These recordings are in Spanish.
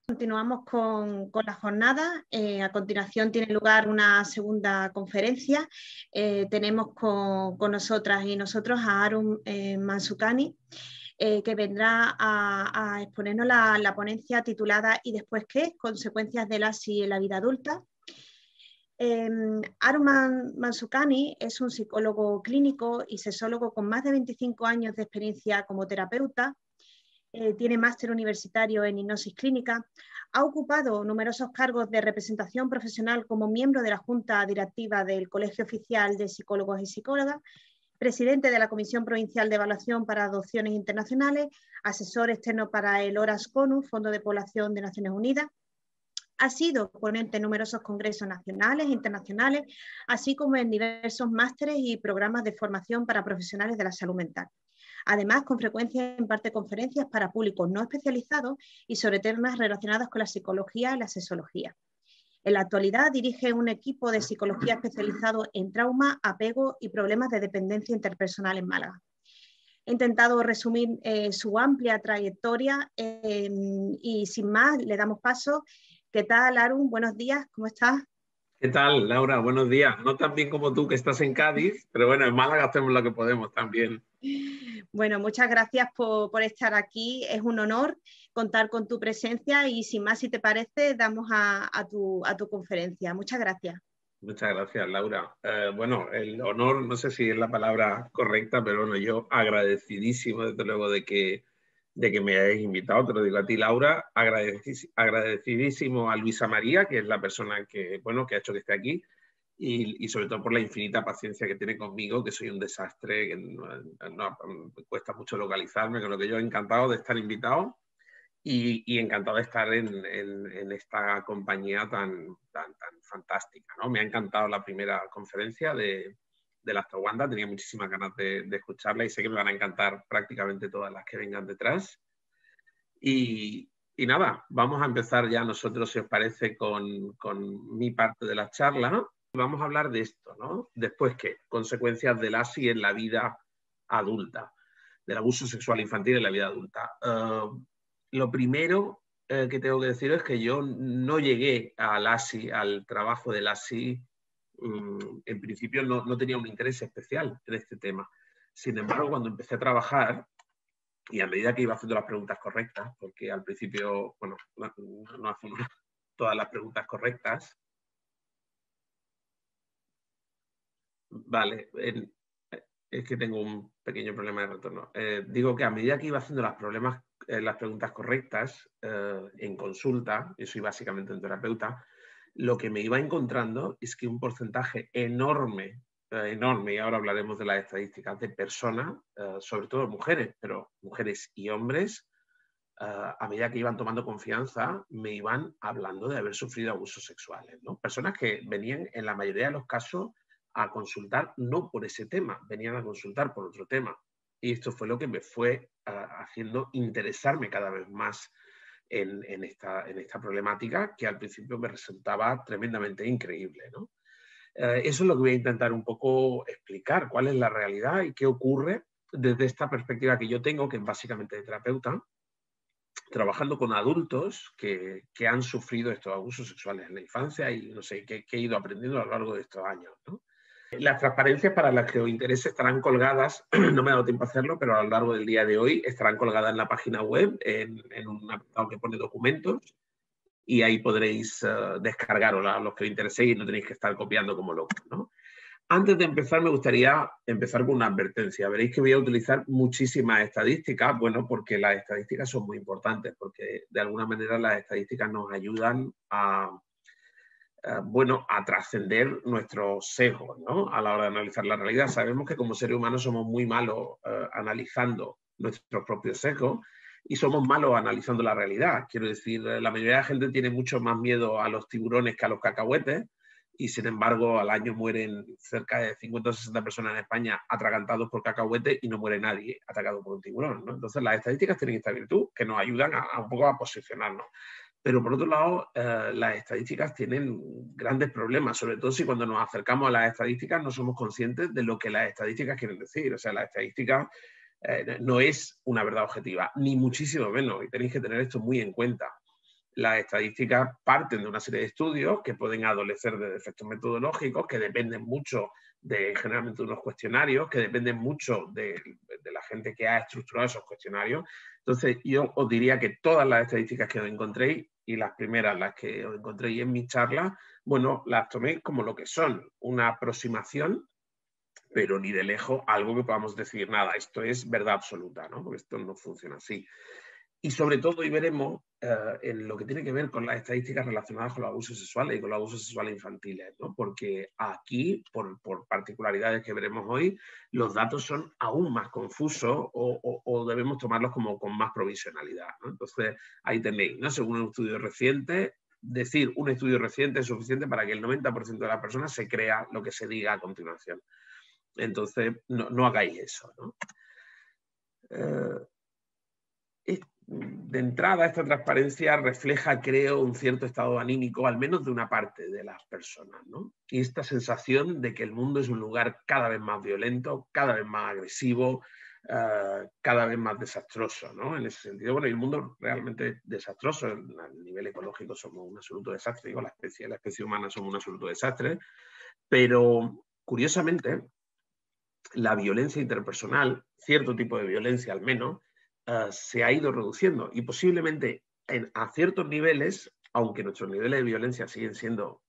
Continuamos con la jornada. A continuación tiene lugar una segunda conferencia. Tenemos con nosotras y nosotros a Arun Mansukhani, que vendrá a exponernos la ponencia titulada ¿Y después qué? Consecuencias del ASI en la vida adulta. Arun Mansukhani es un psicólogo clínico y sexólogo con más de 25 años de experiencia como terapeuta. Tiene máster universitario en hipnosis clínica, ha ocupado numerosos cargos de representación profesional como miembro de la Junta Directiva del Colegio Oficial de Psicólogos y Psicólogas, presidente de la Comisión Provincial de Evaluación para Adopciones Internacionales, asesor externo para el ORAS-CONU, Fondo de Población de Naciones Unidas. Ha sido ponente en numerosos congresos nacionales e internacionales, así como en diversos másteres y programas de formación para profesionales de la salud mental. Además, con frecuencia imparte conferencias para públicos no especializados y sobre temas relacionados con la psicología y la sexología. En la actualidad dirige un equipo de psicología especializado en trauma, apego y problemas de dependencia interpersonal en Málaga. He intentado resumir su amplia trayectoria y sin más le damos paso. ¿Qué tal, Arun? Buenos días, ¿cómo estás? ¿Qué tal, Laura? Buenos días. No tan bien como tú, que estás en Cádiz, pero bueno, en Málaga hacemos lo que podemos también. Bueno, muchas gracias por estar aquí. Es un honor contar con tu presencia y sin más, si te parece, damos a tu conferencia. Muchas gracias. Muchas gracias, Laura. Bueno, el honor, no sé si es la palabra correcta, pero bueno, yo agradecidísimo, desde luego, de que me hayáis invitado. Te lo digo a ti, Laura. Agradecidísimo a Luisa María, que es la persona que ha hecho que esté aquí. Y sobre todo por la infinita paciencia que tiene conmigo, que soy un desastre, que me cuesta mucho localizarme, con lo que yo encantado de estar invitado y encantado de estar en esta compañía tan fantástica, ¿no? Me ha encantado la primera conferencia de la Astawanda, tenía muchísimas ganas de escucharla y sé que me van a encantar prácticamente todas las que vengan detrás. Y nada, vamos a empezar ya nosotros, si os parece, con mi parte de la charla, ¿no? Vamos a hablar de esto, ¿no? Después, ¿qué? Consecuencias del ASI en la vida adulta, del abuso sexual infantil en la vida adulta. Lo primero que tengo que decir es que yo no llegué al ASI, al trabajo del ASI, en principio no tenía un interés especial en este tema. Sin embargo, cuando empecé a trabajar, y a medida que iba haciendo las preguntas correctas, porque al principio, bueno, no hacemos todas las preguntas correctas. Vale, es que tengo un pequeño problema de retorno. Digo que a medida que iba haciendo las preguntas correctas en consulta, yo soy básicamente un terapeuta, lo que me iba encontrando es que un porcentaje enorme, y ahora hablaremos de las estadísticas, de personas, sobre todo mujeres, pero mujeres y hombres, a medida que iban tomando confianza, me iban hablando de haber sufrido abusos sexuales, ¿no? Personas que venían, en la mayoría de los casos, a consultar no por ese tema, venían a consultar por otro tema. Y esto fue lo que me fue haciendo interesarme cada vez más en esta problemática, que al principio me resultaba tremendamente increíble, ¿no? Eso es lo que voy a intentar un poco explicar, cuál es la realidad y qué ocurre desde esta perspectiva que yo tengo, que es básicamente de terapeuta, trabajando con adultos que han sufrido estos abusos sexuales en la infancia y no sé, que he ido aprendiendo a lo largo de estos años, ¿no? Las transparencias, para las que os interese, estarán colgadas, no me ha dado tiempo a hacerlo, pero a lo largo del día de hoy estarán colgadas en la página web, en un apartado que pone documentos, y ahí podréis descargaroslas a los que os intereséis y no tenéis que estar copiando como locos, ¿no? Antes de empezar, me gustaría empezar con una advertencia. Veréis que voy a utilizar muchísimas estadísticas, bueno, porque las estadísticas son muy importantes, porque de alguna manera las estadísticas nos ayudan a trascender nuestros sesgos, ¿no? A la hora de analizar la realidad. Sabemos que como seres humanos somos muy malos analizando nuestros propios sesgos y somos malos analizando la realidad. Quiero decir, la mayoría de la gente tiene mucho más miedo a los tiburones que a los cacahuetes, y sin embargo al año mueren cerca de 50 o 60 personas en España atragantados por cacahuetes y no muere nadie atacado por un tiburón, ¿no? Entonces las estadísticas tienen esta virtud, que nos ayudan a un poco a posicionarnos. Pero por otro lado, las estadísticas tienen grandes problemas, sobre todo si cuando nos acercamos a las estadísticas no somos conscientes de lo que las estadísticas quieren decir. O sea, la estadística no es una verdad objetiva, ni muchísimo menos, y tenéis que tener esto muy en cuenta. las estadísticas parten de una serie de estudios que pueden adolecer de defectos metodológicos, que dependen mucho generalmente de unos cuestionarios, que dependen mucho de la gente que ha estructurado esos cuestionarios. Entonces, yo os diría que todas las estadísticas que os encontréis, y las primeras, las que os encontréis en mi charla, bueno, las toméis como lo que son, una aproximación, pero ni de lejos algo que podamos decir, nada, esto es verdad absoluta, ¿no? Porque esto no funciona así. Y sobre todo hoy veremos en lo que tiene que ver con las estadísticas relacionadas con los abusos sexuales y con los abusos sexuales infantiles, ¿no? Porque aquí, por particularidades que veremos hoy, los datos son aún más confusos o debemos tomarlos como con más provisionalidad, ¿no? Entonces, ahí tenéis, ¿no? Según un estudio reciente, decir un estudio reciente es suficiente para que el 90% de las personas se crea lo que se diga a continuación. Entonces, no hagáis eso, ¿no? De entrada, esta transparencia refleja, creo, un cierto estado anímico, al menos de una parte de las personas, ¿no? Y esta sensación de que el mundo es un lugar cada vez más violento, cada vez más agresivo, cada vez más desastroso, ¿no? En ese sentido, bueno, y el mundo realmente desastroso, a nivel ecológico somos un absoluto desastre, digo, la especie humana somos un absoluto desastre, pero curiosamente, la violencia interpersonal, cierto tipo de violencia al menos, se ha ido reduciendo y posiblemente a ciertos niveles, aunque nuestros niveles de violencia siguen siendo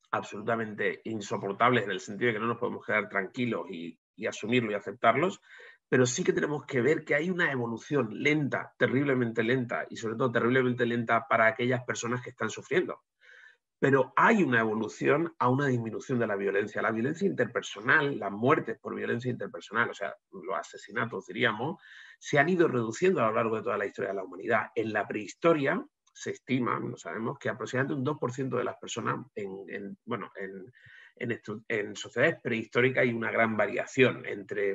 absolutamente insoportables en el sentido de que no nos podemos quedar tranquilos y asumirlo y aceptarlos, pero sí que tenemos que ver que hay una evolución lenta, terriblemente lenta y sobre todo terriblemente lenta para aquellas personas que están sufriendo. Pero hay una evolución a una disminución de la violencia. La violencia interpersonal, las muertes por violencia interpersonal, o sea, los asesinatos, diríamos, se han ido reduciendo a lo largo de toda la historia de la humanidad. En la prehistoria se estima, no sabemos, que aproximadamente un 2% de las personas en sociedades prehistóricas hay una gran variación,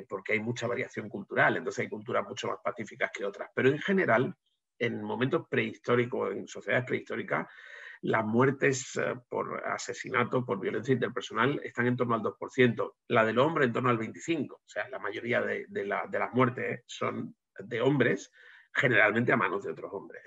porque hay mucha variación cultural, entonces hay culturas mucho más pacíficas que otras. Pero en general, en momentos prehistóricos, en sociedades prehistóricas, las muertes por asesinato, por violencia interpersonal, están en torno al 2%. La del hombre en torno al 25%. O sea, la mayoría de las muertes son de hombres, generalmente a manos de otros hombres.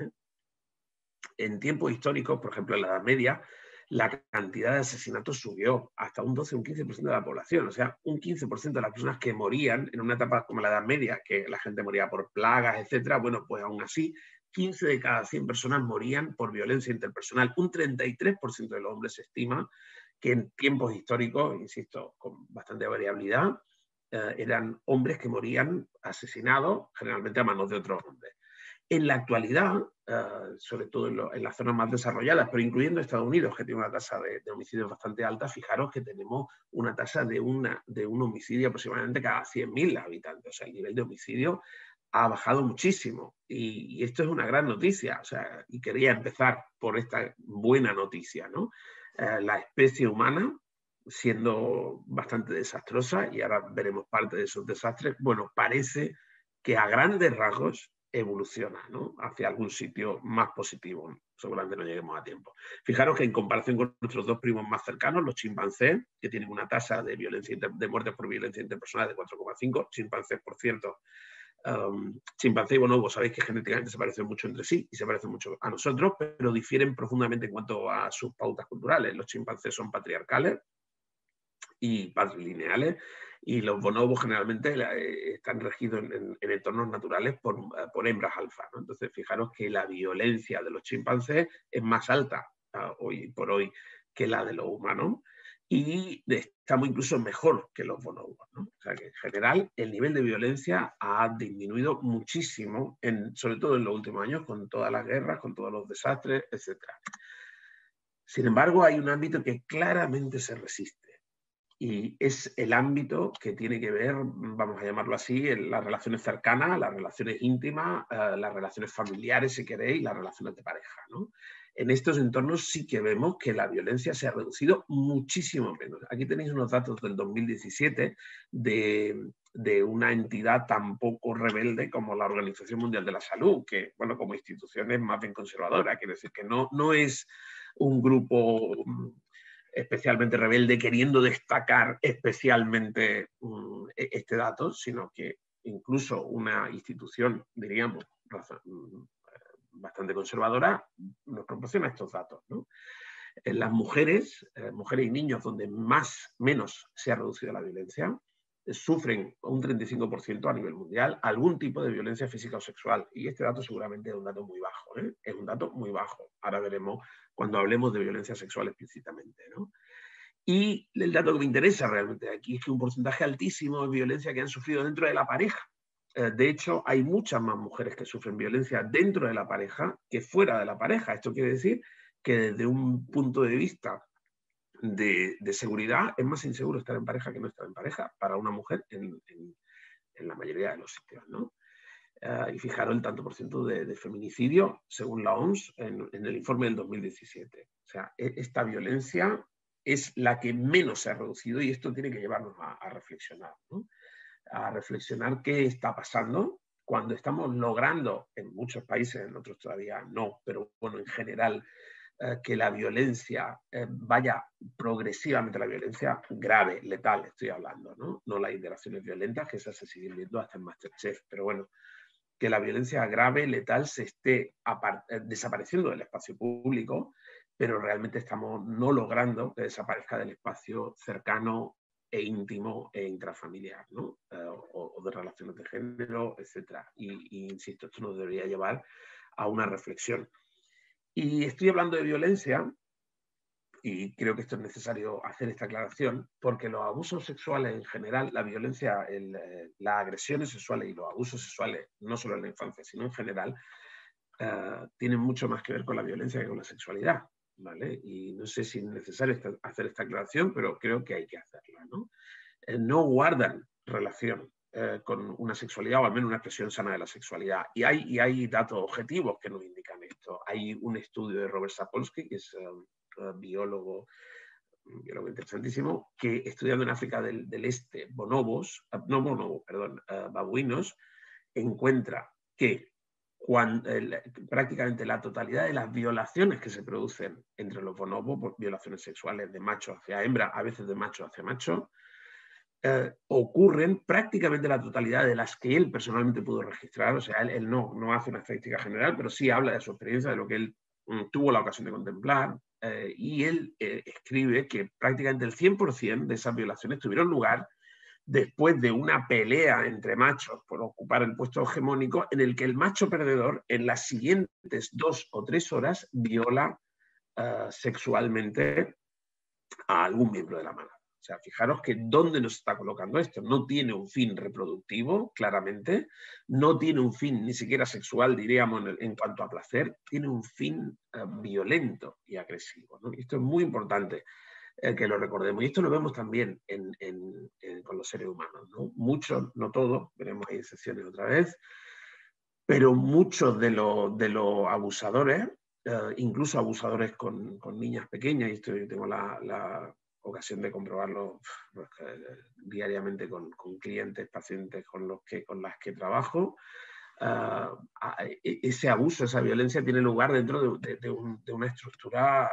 En tiempos históricos, por ejemplo, en la Edad Media, la cantidad de asesinatos subió hasta un 12 o un 15% de la población. O sea, un 15% de las personas que morían en una etapa como la Edad Media, que la gente moría por plagas, etcétera, bueno, pues aún así 15 de cada 100 personas morían por violencia interpersonal. Un 33% de los hombres se estima que en tiempos históricos, insisto, con bastante variabilidad, eran hombres que morían asesinados generalmente a manos de otros hombres. En la actualidad, sobre todo en las zonas más desarrolladas, pero incluyendo Estados Unidos, que tiene una tasa de homicidios bastante alta, fijaros que tenemos una tasa de un homicidio aproximadamente cada 100.000 habitantes. O sea, el nivel de homicidio ha bajado muchísimo y esto es una gran noticia, o sea, y quería empezar por esta buena noticia, ¿no? La especie humana, siendo bastante desastrosa, y ahora veremos parte de esos desastres, bueno, parece que a grandes rasgos evoluciona, ¿no? Hacia algún sitio más positivo. Seguramente no lleguemos a tiempo. Fijaros que en comparación con nuestros dos primos más cercanos, los chimpancés, que tienen una tasa de muertes por violencia interpersonal de 4,5, chimpancés, por cierto, chimpancé y bonobo, sabéis que genéticamente se parecen mucho entre sí y se parecen mucho a nosotros, pero difieren profundamente en cuanto a sus pautas culturales. Los chimpancés son patriarcales y patrilineales y los bonobos generalmente están regidos en entornos naturales por hembras alfa, ¿no? Entonces, fijaros que la violencia de los chimpancés es más alta hoy por hoy que la de los humanos y estamos incluso mejor que los bonobos, ¿no? O sea que en general el nivel de violencia ha disminuido muchísimo, sobre todo en los últimos años, con todas las guerras, con todos los desastres, etc. Sin embargo, hay un ámbito que claramente se resiste y es el ámbito que tiene que ver, vamos a llamarlo así, en las relaciones cercanas, las relaciones íntimas, las relaciones familiares, si queréis, las relaciones de pareja, ¿no? En estos entornos sí que vemos que la violencia se ha reducido muchísimo menos. Aquí tenéis unos datos del 2017 de una entidad tan poco rebelde como la Organización Mundial de la Salud, que, bueno, como institución es más bien conservadora, quiere decir que no es un grupo especialmente rebelde queriendo destacar especialmente este dato, sino que incluso una institución, diríamos, bastante conservadora, nos proporciona estos datos, ¿no? En las mujeres, mujeres y niños donde menos se ha reducido la violencia, sufren un 35% a nivel mundial algún tipo de violencia física o sexual. Y este dato seguramente es un dato muy bajo, ¿eh? Es un dato muy bajo. Ahora veremos cuando hablemos de violencia sexual explícitamente, ¿no? Y el dato que me interesa realmente aquí es que un porcentaje altísimo de violencia que han sufrido dentro de la pareja. De hecho, hay muchas más mujeres que sufren violencia dentro de la pareja que fuera de la pareja. Esto quiere decir que desde un punto de vista de seguridad es más inseguro estar en pareja que no estar en pareja para una mujer en la mayoría de los sitios, ¿no? Y fijaros el tanto por ciento de feminicidio según la OMS en el informe del 2017. O sea, esta violencia es la que menos se ha reducido y esto tiene que llevarnos a reflexionar, ¿no? A reflexionar qué está pasando cuando estamos logrando, en muchos países, en otros todavía no, pero bueno, en general, que la violencia vaya progresivamente, la violencia grave, letal, estoy hablando, ¿no? No las interacciones violentas, que esas se siguen viendo hasta en MasterChef, pero bueno, que la violencia grave, letal, se esté desapareciendo del espacio público, pero realmente estamos no logrando que desaparezca del espacio cercano e íntimo e intrafamiliar, ¿no? O de relaciones de género, etc. Y insisto, esto nos debería llevar a una reflexión. Y estoy hablando de violencia, y creo que esto es necesario hacer esta aclaración, porque los abusos sexuales en general, la violencia, las agresiones sexuales y los abusos sexuales, no solo en la infancia, sino en general, tienen mucho más que ver con la violencia que con la sexualidad, ¿vale? Y no sé si es necesario hacer esta aclaración, pero creo que hay que hacerla, ¿no? No guardan relación con una sexualidad o al menos una expresión sana de la sexualidad. Y hay datos objetivos que nos indican esto. Hay un estudio de Robert Sapolsky, que es biólogo interesantísimo, que estudiando en África del Este babuinos, encuentra que prácticamente la totalidad de las violaciones que se producen entre los bonobos, violaciones sexuales de macho hacia hembra, a veces de macho hacia macho, ocurren prácticamente la totalidad de las que él personalmente pudo registrar. O sea, él no hace una estadística general, pero sí habla de su experiencia, de lo que él tuvo la ocasión de contemplar, y él escribe que prácticamente el 100% de esas violaciones tuvieron lugar después de una pelea entre machos por ocupar el puesto hegemónico, en el que el macho perdedor en las siguientes 2 o 3 horas viola sexualmente a algún miembro de la manada. O sea, fijaros que dónde nos está colocando esto. No tiene un fin reproductivo, claramente. No tiene un fin ni siquiera sexual, diríamos, en cuanto a placer. Tiene un fin violento y agresivo, ¿no? Y esto es muy importante que lo recordemos. Y esto lo vemos también con los seres humanos, ¿no? Muchos, no todos, veremos ahí excepciones otra vez, pero muchos de los abusadores, incluso abusadores con niñas pequeñas, y esto yo tengo la ocasión de comprobarlo diariamente con clientes, pacientes con las que trabajo, ese abuso, esa violencia tiene lugar dentro de una estructura,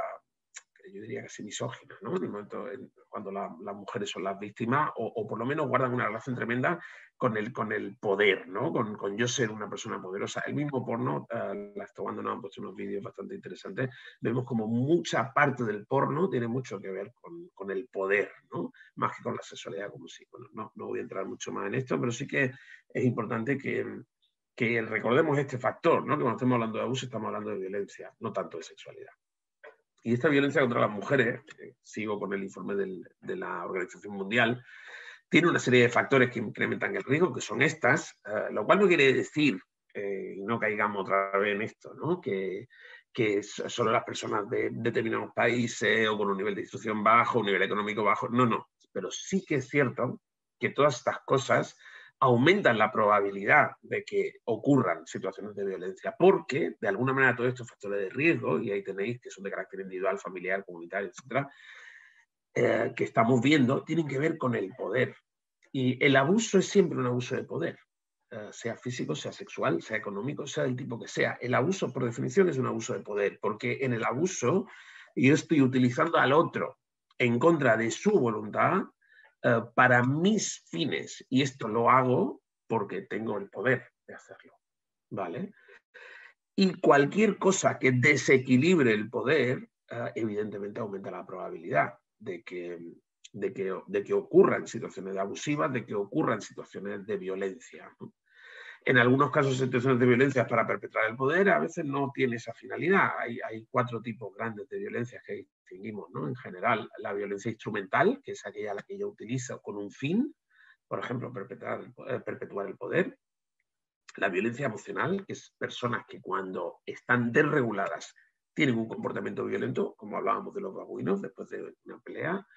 yo diría casi misógina, ¿no? En el momento cuando las mujeres son las víctimas, o por lo menos guardan una relación tremenda con el poder, ¿no? Con yo ser una persona poderosa. El mismo porno, las Tobando nos han puesto unos vídeos bastante interesantes, vemos como mucha parte del porno tiene mucho que ver con el poder, ¿no? Más que con la sexualidad como sí. Bueno, no voy a entrar mucho más en esto, pero sí que es importante que recordemos este factor, ¿no? Que cuando estamos hablando de abuso estamos hablando de violencia, no tanto de sexualidad. Y esta violencia contra las mujeres, sigo con el informe de la Organización Mundial, tiene una serie de factores que incrementan el riesgo, que son estas, lo cual no quiere decir, y no caigamos otra vez en esto, ¿no? que solo las personas de determinados países o con un nivel de instrucción bajo, un nivel económico bajo, no. Pero sí que es cierto que todas estas cosas aumentan la probabilidad de que ocurran situaciones de violencia, porque de alguna manera todos estos factores de riesgo, y ahí tenéis que son de carácter individual, familiar, comunitario, etcétera, que estamos viendo, tienen que ver con el poder. Y el abuso es siempre un abuso de poder, sea físico, sea sexual, sea económico, sea del tipo que sea. El abuso, por definición, es un abuso de poder, porque en el abuso yo estoy utilizando al otro en contra de su voluntad para mis fines, y esto lo hago porque tengo el poder de hacerlo, ¿vale? Y cualquier cosa que desequilibre el poder, evidentemente aumenta la probabilidad de que ocurran situaciones abusivas, de que ocurran situaciones de violencia, ¿no? En algunos casos, situaciones de violencia para perpetrar el poder a veces no tiene esa finalidad. Hay 4 tipos grandes de violencia que distinguimos, ¿no? En general, la violencia instrumental, que es aquella a la que yo utilizo con un fin, por ejemplo, perpetuar el poder. La violencia emocional, que es personas que cuando están desreguladas tienen un comportamiento violento, como hablábamos de los babuinos después de una pelea.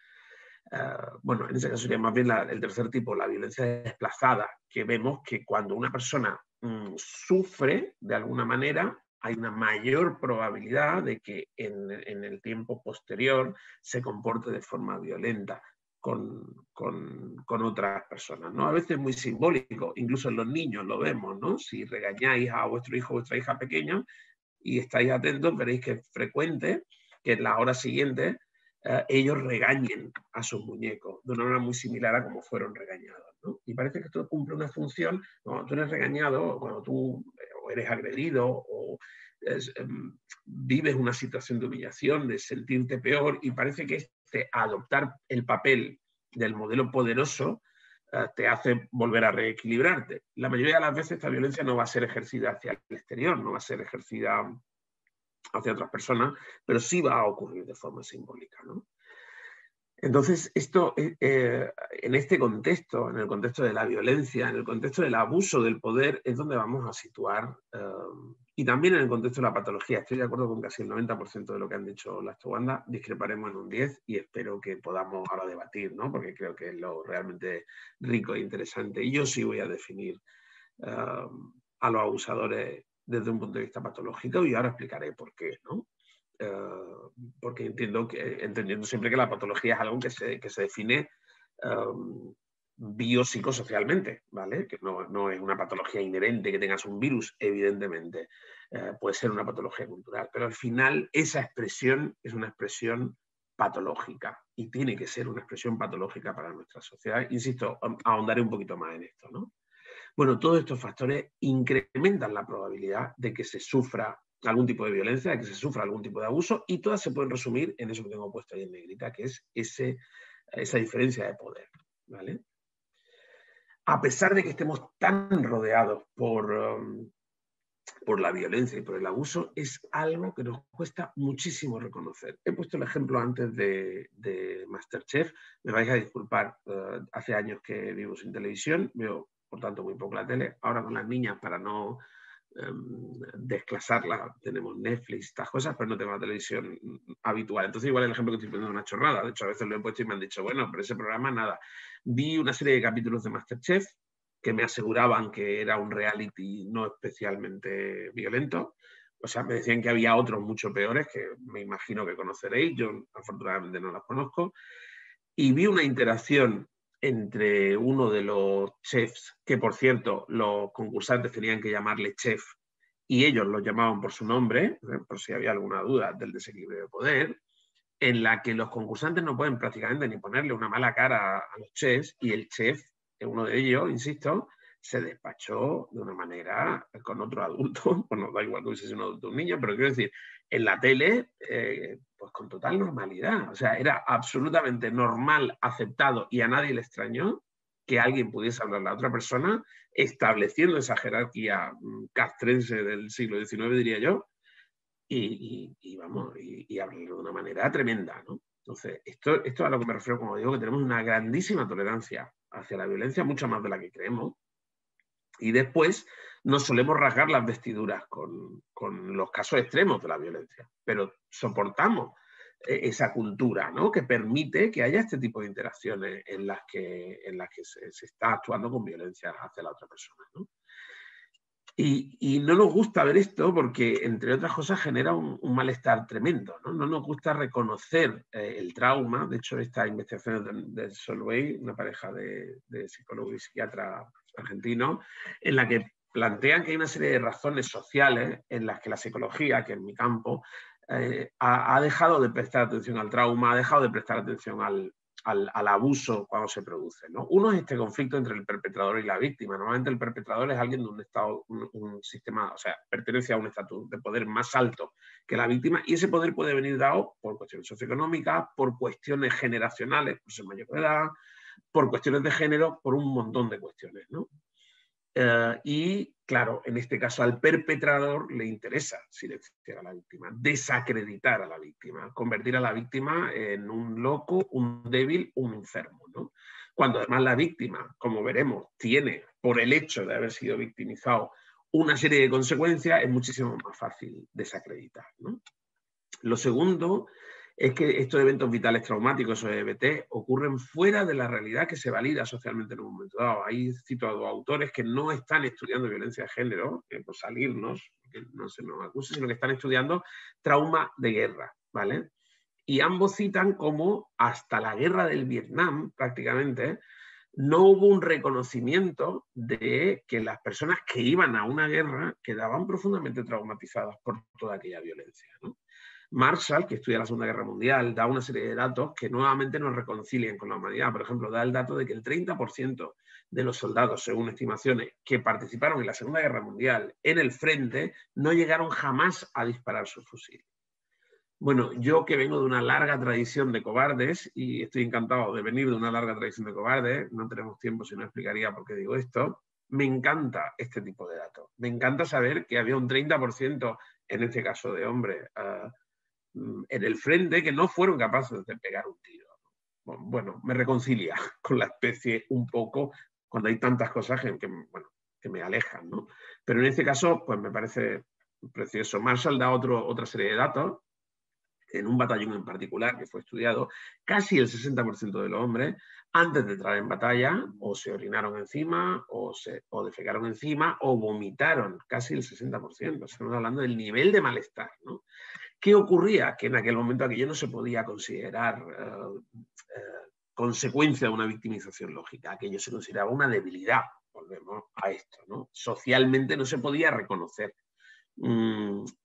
Bueno, en ese caso sería más bien el tercer tipo, la violencia desplazada, que vemos que cuando una persona sufre de alguna manera, hay una mayor probabilidad de que en el tiempo posterior se comporte de forma violenta con otras personas, ¿no? A veces es muy simbólico, incluso en los niños lo vemos, ¿no? Si regañáis a vuestro hijo o vuestra hija pequeña y estáis atentos, veréis que es frecuente que en las horas siguientes ellos regañen a sus muñecos de una manera muy similar a como fueron regañados, ¿no? Y parece que esto cumple una función cuando tú eres regañado, cuando tú o eres agredido o vives una situación de humillación, de sentirte peor, y parece que adoptar el papel del modelo poderoso te hace volver a reequilibrarte. La mayoría de las veces esta violencia no va a ser ejercida hacia el exterior, no va a ser ejercida hacia otras personas, pero sí va a ocurrir de forma simbólica, ¿no? Entonces, esto, en este contexto, en el contexto de la violencia, en el contexto del abuso del poder, es donde vamos a situar, y también en el contexto de la patología. Estoy de acuerdo con casi el 90% de lo que han dicho las Towanda, discreparemos en un 10% y espero que podamos ahora debatir, ¿no? Porque creo que es lo realmente rico e interesante. Y yo sí voy a definir a los abusadores desde un punto de vista patológico y ahora explicaré por qué, ¿no? Porque entendiendo siempre que la patología es algo que se define biopsicosocialmente, ¿vale? Que no es una patología inherente que tengas un virus, evidentemente. Puede ser una patología cultural, pero al final esa expresión es una expresión patológica y tiene que ser una expresión patológica para nuestra sociedad. Insisto, ahondaré un poquito más en esto, ¿no? Bueno, todos estos factores incrementan la probabilidad de que se sufra algún tipo de violencia, de que se sufra algún tipo de abuso, y todas se pueden resumir en eso que tengo puesto ahí en negrita, que es esa diferencia de poder, ¿vale? A pesar de que estemos tan rodeados por la violencia y por el abuso, es algo que nos cuesta muchísimo reconocer. He puesto el ejemplo antes de MasterChef, me vais a disculpar, hace años que vivo sin televisión, veo por tanto muy poco la tele, ahora con las niñas para no desclasarla, tenemos Netflix, estas cosas, pero no tengo la televisión habitual. Entonces igual el ejemplo que estoy poniendo es una chorrada, de hecho a veces lo he puesto y me han dicho, bueno, pero ese programa nada. Vi una serie de capítulos de MasterChef que me aseguraban que era un reality no especialmente violento. O sea, me decían que había otros mucho peores, que me imagino que conoceréis, yo afortunadamente no los conozco, y vi una interacción entre uno de los chefs, que por cierto los concursantes tenían que llamarle chef, y ellos lo llamaban por su nombre, por si había alguna duda del desequilibrio de poder, en la que los concursantes no pueden prácticamente ni ponerle una mala cara a los chefs, y el chef, uno de ellos, insisto, se despachó de una manera con otro adulto, pues no da igual que hubiese sido un adulto o un niño, pero quiero decir, en la tele, pues con total normalidad. O sea, era absolutamente normal, aceptado, y a nadie le extrañó que alguien pudiese hablar a la otra persona, estableciendo esa jerarquía castrense del siglo XIX, diría yo, y hablarlo de una manera tremenda, ¿no? Entonces, esto es a lo que me refiero cuando digo que tenemos una grandísima tolerancia hacia la violencia, mucho más de la que creemos, y después nos solemos rasgar las vestiduras con los casos extremos de la violencia, pero soportamos esa cultura, ¿no? Que permite que haya este tipo de interacciones en las que se está actuando con violencia hacia la otra persona, ¿no? Y no nos gusta ver esto porque, entre otras cosas, genera un malestar tremendo, ¿no? No nos gusta reconocer el trauma. De hecho, esta investigación de Solvay, una pareja de psicólogos y psiquiatras argentinos, en la que plantean que hay una serie de razones sociales en las que la psicología, que es mi campo, ha dejado de prestar atención al trauma, ha dejado de prestar atención al abuso cuando se produce, ¿no? Uno es este conflicto entre el perpetrador y la víctima. Normalmente el perpetrador es alguien de un estado, un sistema, o sea, pertenece a un estatus de poder más alto que la víctima, y ese poder puede venir dado por cuestiones socioeconómicas, por cuestiones generacionales, por ser mayor de edad, por cuestiones de género, por un montón de cuestiones, ¿no? Y claro, en este caso al perpetrador le interesa silenciar a la víctima, desacreditar a la víctima, convertir a la víctima en un loco, un débil, un enfermo, ¿no? Cuando además la víctima, como veremos, tiene, por el hecho de haber sido victimizado, una serie de consecuencias, es muchísimo más fácil desacreditar, ¿no? Lo segundo es que estos eventos vitales traumáticos, esos EVT, ocurren fuera de la realidad que se valida socialmente en un momento dado. Ahí cito a dos autores que no están estudiando violencia de género, por salirnos, que no se nos acuse, sino que están estudiando trauma de guerra, ¿vale? Y ambos citan cómo hasta la guerra del Vietnam, prácticamente, no hubo un reconocimiento de que las personas que iban a una guerra quedaban profundamente traumatizadas por toda aquella violencia, ¿no? Marshall, que estudia la Segunda Guerra Mundial, da una serie de datos que nuevamente nos reconcilian con la humanidad. Por ejemplo, da el dato de que el 30% de los soldados, según estimaciones, que participaron en la Segunda Guerra Mundial en el frente, no llegaron jamás a disparar su fusil. Bueno, yo que vengo de una larga tradición de cobardes, y estoy encantado de venir de una larga tradición de cobardes, no tenemos tiempo si no explicaría por qué digo esto, me encanta este tipo de datos. Me encanta saber que había un 30%, en este caso de hombres, en el frente, que no fueron capaces de pegar un tiro. Bueno, me reconcilia con la especie un poco cuando hay tantas cosas que me alejan, ¿no? Pero en este caso, pues me parece precioso. Marshall da otra serie de datos. En un batallón en particular que fue estudiado, casi el 60% de los hombres, antes de entrar en batalla, o se orinaron encima, o defecaron encima, o vomitaron, casi el 60%. Estamos hablando del nivel de malestar, ¿no? ¿Qué ocurría? Que en aquel momento aquello no se podía considerar consecuencia de una victimización lógica. Aquello se consideraba una debilidad. Volvemos a esto, ¿no? Socialmente no se podía reconocer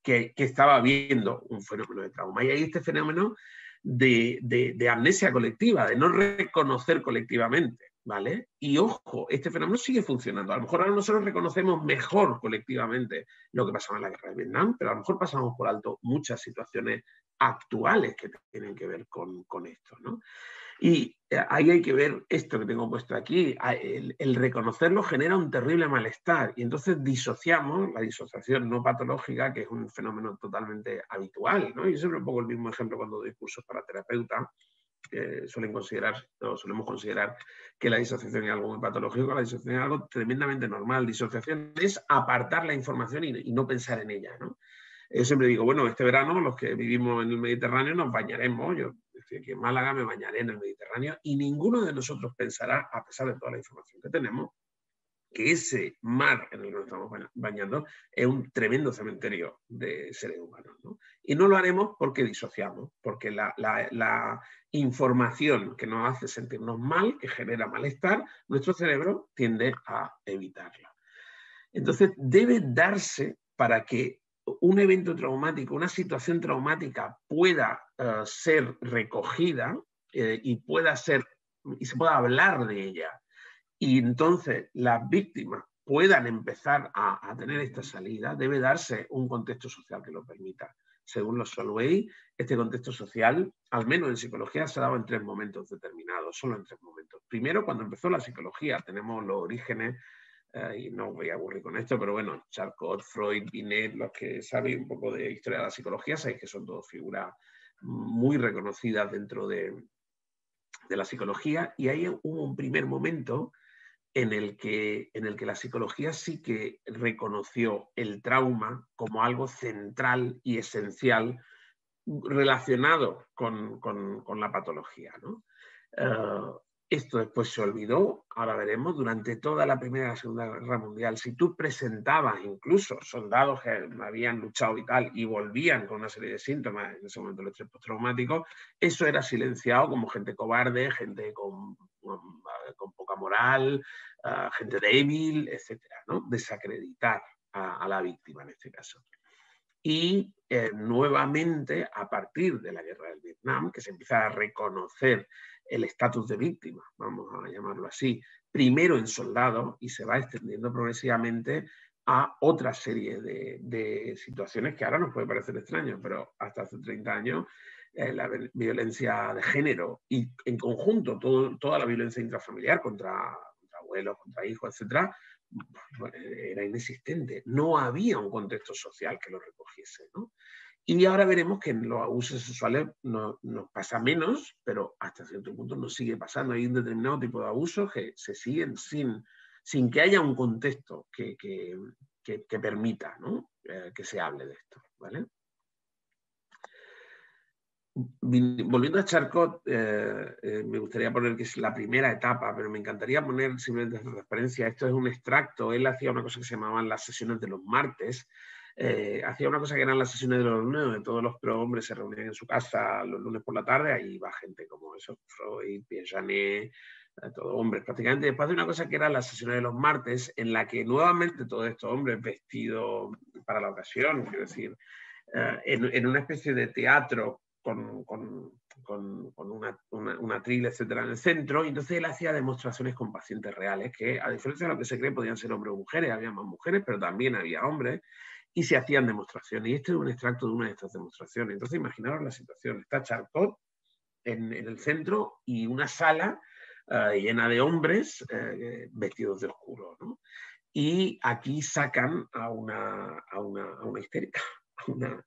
que estaba habiendo un fenómeno de trauma. Y hay este fenómeno de amnesia colectiva, de no reconocer colectivamente, ¿vale? Y ojo, este fenómeno sigue funcionando. A lo mejor ahora nosotros reconocemos mejor colectivamente lo que pasaba en la guerra de Vietnam, pero a lo mejor pasamos por alto muchas situaciones actuales que tienen que ver con esto, ¿no? Y ahí hay que ver esto que tengo puesto aquí. El reconocerlo genera un terrible malestar y entonces disociamos la disociación no patológica, que es un fenómeno totalmente habitual, ¿no? Yo siempre pongo el mismo ejemplo cuando doy cursos para terapeutas, que solemos considerar que la disociación es algo muy patológico. La disociación es algo tremendamente normal. Disociación es apartar la información y no pensar en ella, ¿no? Yo siempre digo, bueno, este verano los que vivimos en el Mediterráneo nos bañaremos. Yo estoy aquí en Málaga, me bañaré en el Mediterráneo y ninguno de nosotros pensará, a pesar de toda la información que tenemos, que ese mar en el que nos estamos bañando es un tremendo cementerio de seres humanos, ¿no? Y no lo haremos porque disociamos, porque la información que nos hace sentirnos mal, que genera malestar, nuestro cerebro tiende a evitarla. Entonces, debe darse para que un evento traumático, una situación traumática pueda ser recogida y se pueda hablar de ella. Y entonces las víctimas puedan empezar a tener esta salida, debe darse un contexto social que lo permita. Según los Solvay, este contexto social, al menos en psicología, se ha dado en 3 momentos determinados, solo en 3 momentos. Primero, cuando empezó la psicología, tenemos los orígenes, y no voy a aburrir con esto, pero bueno, Charcot, Freud, Binet, los que saben un poco de historia de la psicología, sabéis que son dos figuras muy reconocidas dentro de la psicología, y ahí hubo un primer momento en el que la psicología sí que reconoció el trauma como algo central y esencial relacionado con la patología, ¿no? Esto después se olvidó, ahora veremos, durante toda la Primera y la Segunda Guerra Mundial. Si tú presentabas incluso soldados que habían luchado y tal y volvían con una serie de síntomas, en ese momento el estrés postraumático, eso era silenciado como gente cobarde, gente con poca moral, gente débil, etcétera, ¿no? Desacreditar a la víctima en este caso. Y nuevamente, a partir de la guerra del Vietnam, que se empieza a reconocer el estatus de víctima, vamos a llamarlo así, primero en soldados y se va extendiendo progresivamente a otra serie de situaciones que ahora nos puede parecer extraño, pero hasta hace 30 años la violencia de género y en conjunto toda la violencia intrafamiliar contra abuelos, contra hijos, etcétera, era inexistente. No había un contexto social que lo recogiese, ¿no? Y ahora veremos que en los abusos sexuales nos pasa menos, pero hasta cierto punto nos sigue pasando. Hay un determinado tipo de abusos que se siguen sin que haya un contexto que permita, ¿no? Que se hable de esto, ¿vale? Volviendo a Charcot, me gustaría poner que es la primera etapa, pero me encantaría poner simplemente de referencia. Esto es un extracto. Él hacía una cosa que se llamaban las sesiones de los martes. Hacía una cosa que eran las sesiones de los lunes, donde todos los prohombres se reunían en su casa los lunes por la tarde. Ahí va gente como eso, Freud, Pierre Janet, todos hombres prácticamente. Después de una cosa que eran las sesiones de los martes, en la que nuevamente todos estos hombres vestidos para la ocasión, quiero decir, en una especie de teatro con una atril, etcétera, en el centro, y entonces él hacía demostraciones con pacientes reales, que a diferencia de lo que se cree podían ser hombres o mujeres, había más mujeres, pero también había hombres, y se hacían demostraciones, y este es un extracto de una de estas demostraciones. Entonces imaginaros la situación, está Charcot en el centro y una sala llena de hombres vestidos de oscuro, ¿no? Y aquí sacan a una histérica,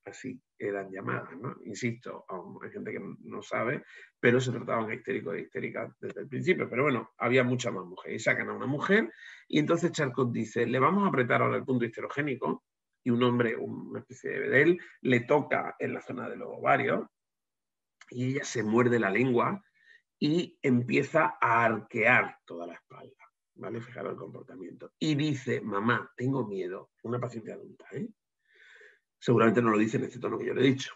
así eran llamadas, ¿no? Insisto, hay gente que no sabe, pero se trataban de histéricos e histéricas desde el principio. Pero bueno, había muchas más mujeres. Y sacan a una mujer y entonces Charcot dice, le vamos a apretar ahora el punto histerogénico y un hombre, una especie de bedel, le toca en la zona de los ovarios y ella se muerde la lengua y empieza a arquear toda la espalda. ¿Vale? Fijaros el comportamiento. Y dice, mamá, tengo miedo. Una paciente adulta, ¿eh? Seguramente no lo dice en este tono que yo le he dicho.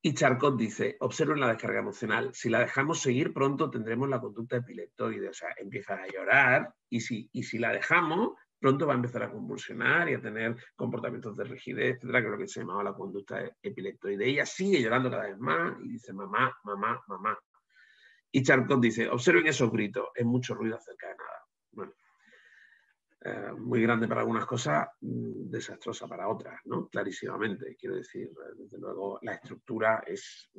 Y Charcot dice, observen la descarga emocional. Si la dejamos seguir, pronto tendremos la conducta epileptoide. O sea, empieza a llorar y si la dejamos, pronto va a empezar a convulsionar y a tener comportamientos de rigidez, etcétera, que es lo que se llamaba la conducta epileptoide. Ella sigue llorando cada vez más y dice, mamá, mamá, mamá. Y Charcot dice, observen esos gritos, es mucho ruido acerca de nada. Bueno, muy grande para algunas cosas, desastrosa para otras, ¿no? Clarísimamente. Quiero decir, desde luego, la estructura es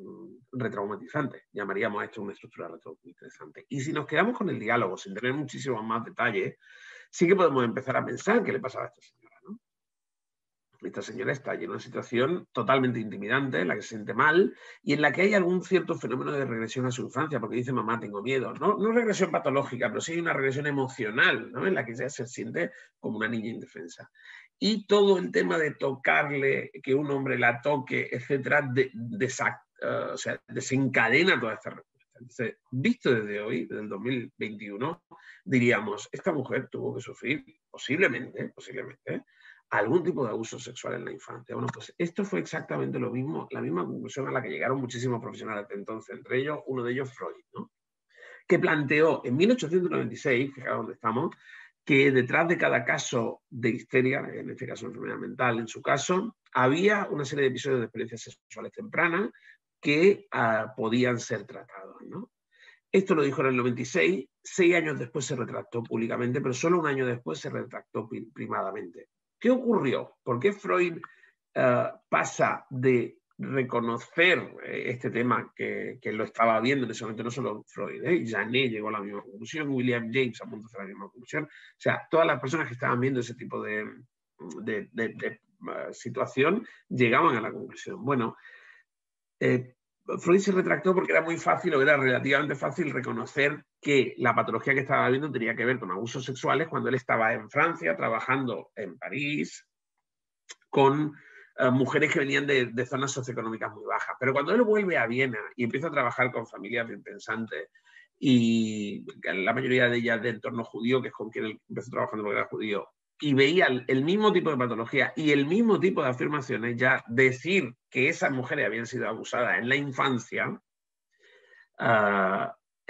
retraumatizante. Llamaríamos a esto una estructura retraumatizante. Y si nos quedamos con el diálogo, sin tener muchísimos más detalles, sí que podemos empezar a pensar qué le pasaba a esta señora, ¿no? Esta señora está en una situación totalmente intimidante, en la que se siente mal y en la que hay algún cierto fenómeno de regresión a su infancia, porque dice, mamá, tengo miedo. No regresión patológica, pero sí hay una regresión emocional, ¿no? En la que ella se siente como una niña indefensa. Y todo el tema de tocarle, que un hombre la toque, etcétera, o sea, desencadena toda esta respuesta. Entonces, visto desde hoy, desde el 2021, diríamos, esta mujer tuvo que sufrir, posiblemente, algún tipo de abuso sexual en la infancia. Bueno, pues esto fue exactamente lo mismo, la misma conclusión a la que llegaron muchísimos profesionales de entonces, entre ellos, uno de ellos Freud, ¿no? Que planteó en 1896, fijaos dónde estamos, que detrás de cada caso de histeria, en este caso enfermedad mental, en su caso, había una serie de episodios de experiencias sexuales tempranas que podían ser tratados, ¿no? Esto lo dijo en el 96, 6 años después se retractó públicamente, pero solo un año después se retractó primadamente. ¿Qué ocurrió? ¿Por qué Freud pasa de reconocer este tema que lo estaba viendo en ese momento, no solo Freud, Janet llegó a la misma conclusión, William James a punto de hacer la misma conclusión, o sea, todas las personas que estaban viendo ese tipo de situación llegaban a la conclusión. Bueno, Freud se retractó porque era muy fácil o era relativamente fácil reconocer que la patología que estaba viendo tenía que ver con abusos sexuales cuando él estaba en Francia trabajando en París con mujeres que venían de zonas socioeconómicas muy bajas. Pero cuando él vuelve a Viena y empieza a trabajar con familias bien pensantes y la mayoría de ellas de entorno judío, que es con quien él empezó trabajando porque era judío, y veía el mismo tipo de patología y el mismo tipo de afirmaciones, ya decir que esas mujeres habían sido abusadas en la infancia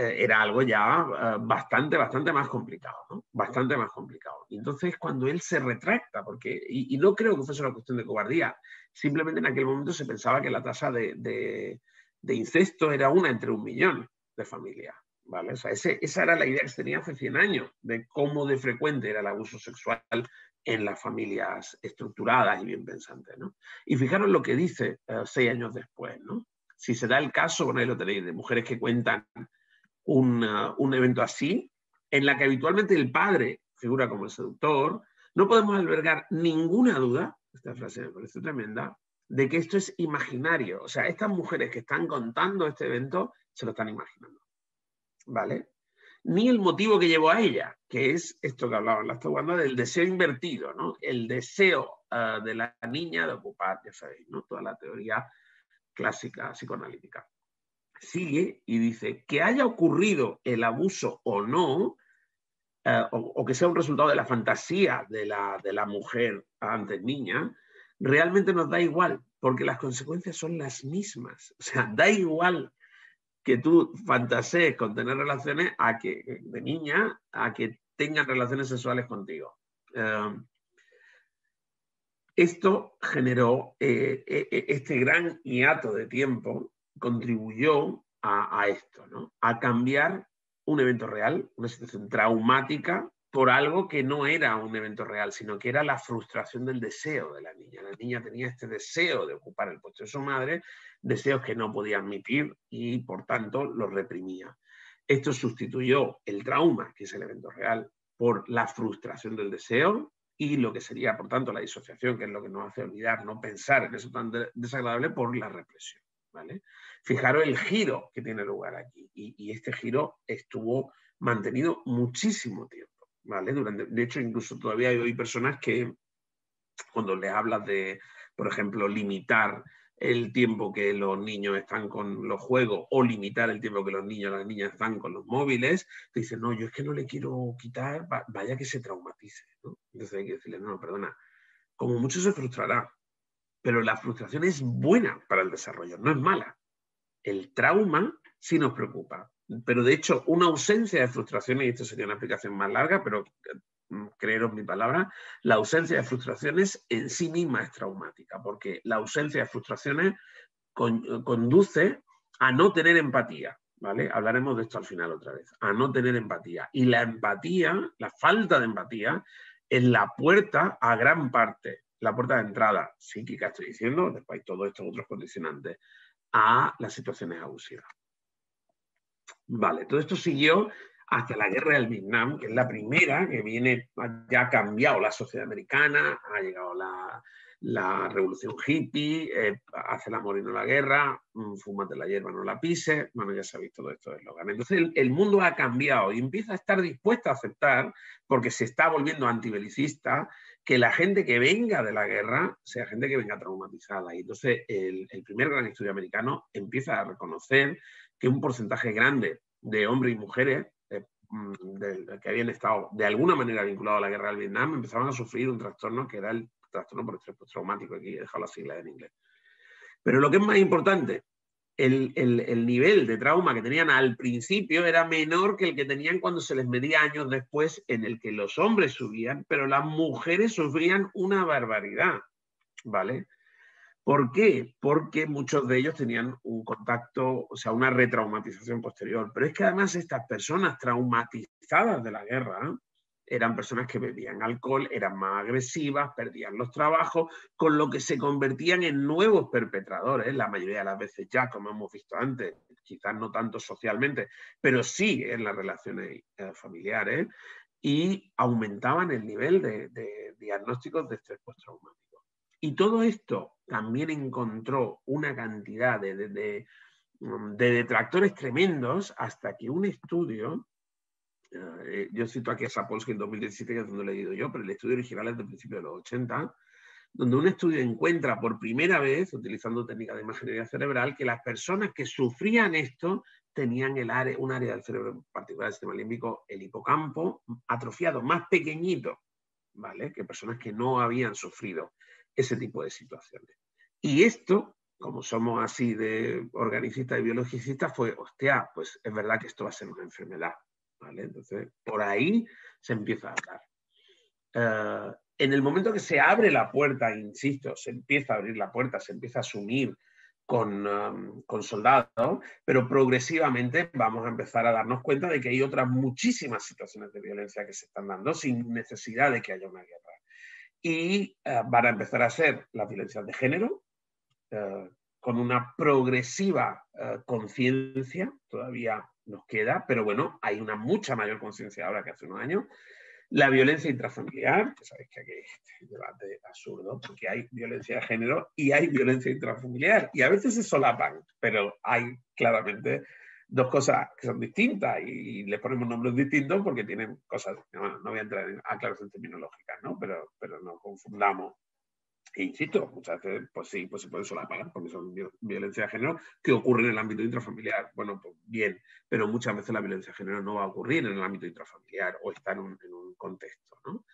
era algo ya bastante más complicado, ¿no? Bastante más complicado. Y entonces cuando él se retracta, porque, y no creo que fuese una cuestión de cobardía, simplemente en aquel momento se pensaba que la tasa de incesto era una entre 1 millón de familias, ¿vale? O sea, esa era la idea que se tenía hace 100 años de cómo de frecuente era el abuso sexual en las familias estructuradas y bien pensantes, ¿no? Y fijaros lo que dice 6 años después, ¿no? Si se da el caso, bueno, ahí lo tenéis, de mujeres que cuentan un evento así, en la que habitualmente el padre figura como el seductor, no podemos albergar ninguna duda, esta frase me parece tremenda, de que esto es imaginario. O sea, estas mujeres que están contando este evento se lo están imaginando, ¿vale? Ni el motivo que llevó a ella, que es esto que hablaba en la Astaganda del deseo invertido, ¿no? El deseo de la niña de ocupar, ya sabéis, ¿no? Toda la teoría clásica psicoanalítica. Sigue y dice que haya ocurrido el abuso o no, o que sea un resultado de la fantasía de la mujer antes niña, realmente nos da igual, porque las consecuencias son las mismas. O sea, da igual que tú fantasees con tener relaciones de niña a que tengan relaciones sexuales contigo. Esto generó este gran hiato de tiempo, contribuyó a esto, ¿no? A cambiar un evento real, una situación traumática, por algo que no era un evento real, sino que era la frustración del deseo de la niña. La niña tenía este deseo de ocupar el puesto de su madre, deseos que no podía admitir y, por tanto, los reprimía. Esto sustituyó el trauma, que es el evento real, por la frustración del deseo y lo que sería, por tanto, la disociación, que es lo que nos hace olvidar, no pensar en eso tan desagradable, por la represión, ¿vale? Fijaros el giro que tiene lugar aquí, y este giro estuvo mantenido muchísimo tiempo, ¿vale? De hecho, incluso todavía hay personas que, cuando les hablas de, por ejemplo, limitar el tiempo que los niños están con los juegos o limitar el tiempo que los niños y las niñas están con los móviles, te dicen, no, yo es que no le quiero quitar, vaya que se traumatice, ¿no? Entonces hay que decirle, no, perdona, como mucho se frustrará, pero la frustración es buena para el desarrollo, no es mala. El trauma sí nos preocupa, pero de hecho una ausencia de frustraciones, y esto sería una explicación más larga, pero creeros mi palabra, la ausencia de frustraciones en sí misma es traumática, porque la ausencia de frustraciones conduce a no tener empatía, ¿vale? Hablaremos de esto al final otra vez, a no tener empatía. Y la empatía, la falta de empatía, es la puerta a gran parte, la puerta de entrada psíquica, estoy diciendo, después hay todos estos otros condicionantes, a las situaciones abusivas. Vale, todo esto siguió hasta la guerra del Vietnam, que es la primera que viene, ya ha cambiado la sociedad americana, ha llegado la revolución hippie, hace el amor y no la guerra, fúmate la hierba, no la pises, bueno, ya sabéis todo esto del eslogan. Entonces el mundo ha cambiado y empieza a estar dispuesta a aceptar, porque se está volviendo antibelicista, que la gente que venga de la guerra sea gente que venga traumatizada. Y entonces el primer gran estudio americano empieza a reconocer que un porcentaje grande de hombres y mujeres que habían estado de alguna manera vinculados a la guerra del Vietnam empezaban a sufrir un trastorno que era el trastorno por estrés postraumático. Aquí he dejado las siglas en inglés. Pero lo que es más importante, el nivel de trauma que tenían al principio era menor que el que tenían cuando se les medía años después, en el que los hombres subían, pero las mujeres sufrían una barbaridad, ¿vale? ¿Por qué? Porque muchos de ellos tenían un contacto, o sea, una retraumatización posterior. Pero es que además estas personas traumatizadas de la guerra eran personas que bebían alcohol, eran más agresivas, perdían los trabajos, con lo que se convertían en nuevos perpetradores, la mayoría de las veces ya, como hemos visto antes, quizás no tanto socialmente, pero sí en las relaciones familiares, y aumentaban el nivel de diagnósticos de estrés postraumático. Y todo esto también encontró una cantidad de detractores tremendos, hasta que un estudio, yo cito aquí a Sapolsky en 2017, que es donde lo he leído yo, pero el estudio original es del principio de los 80, donde un estudio encuentra por primera vez, utilizando técnicas de imaginería cerebral, que las personas que sufrían esto tenían un área del cerebro en particular, el sistema límbico, el hipocampo, atrofiado, más pequeñito, ¿vale? Que personas que no habían sufrido ese tipo de situaciones. Y esto como somos así de organicistas y biologicistas, fue, hostia, pues es verdad que esto va a ser una enfermedad, ¿vale? Entonces, por ahí se empieza a hablar. En el momento que se abre la puerta, insisto, se empieza a abrir la puerta, se empieza a asumir con soldados, pero progresivamente vamos a empezar a darnos cuenta de que hay otras muchísimas situaciones de violencia que se están dando sin necesidad de que haya una guerra. Y van a empezar a ser las violencias de género, con una progresiva conciencia, todavía nos queda, pero bueno, hay una mucha mayor conciencia ahora que hace unos años. La violencia intrafamiliar, que sabéis que aquí hay este debate absurdo, porque hay violencia de género y hay violencia intrafamiliar, y a veces se solapan, pero hay claramente dos cosas que son distintas y le ponemos nombres distintos porque tienen cosas, bueno, no voy a entrar en aclaraciones terminológicas, ¿no? Pero no confundamos. E insisto, muchas veces pues sí, pues se pueden solapar porque son violencia de género que ocurren en el ámbito intrafamiliar. Bueno, pues bien, pero muchas veces la violencia de género no va a ocurrir en el ámbito intrafamiliar o está en un contexto, ¿no?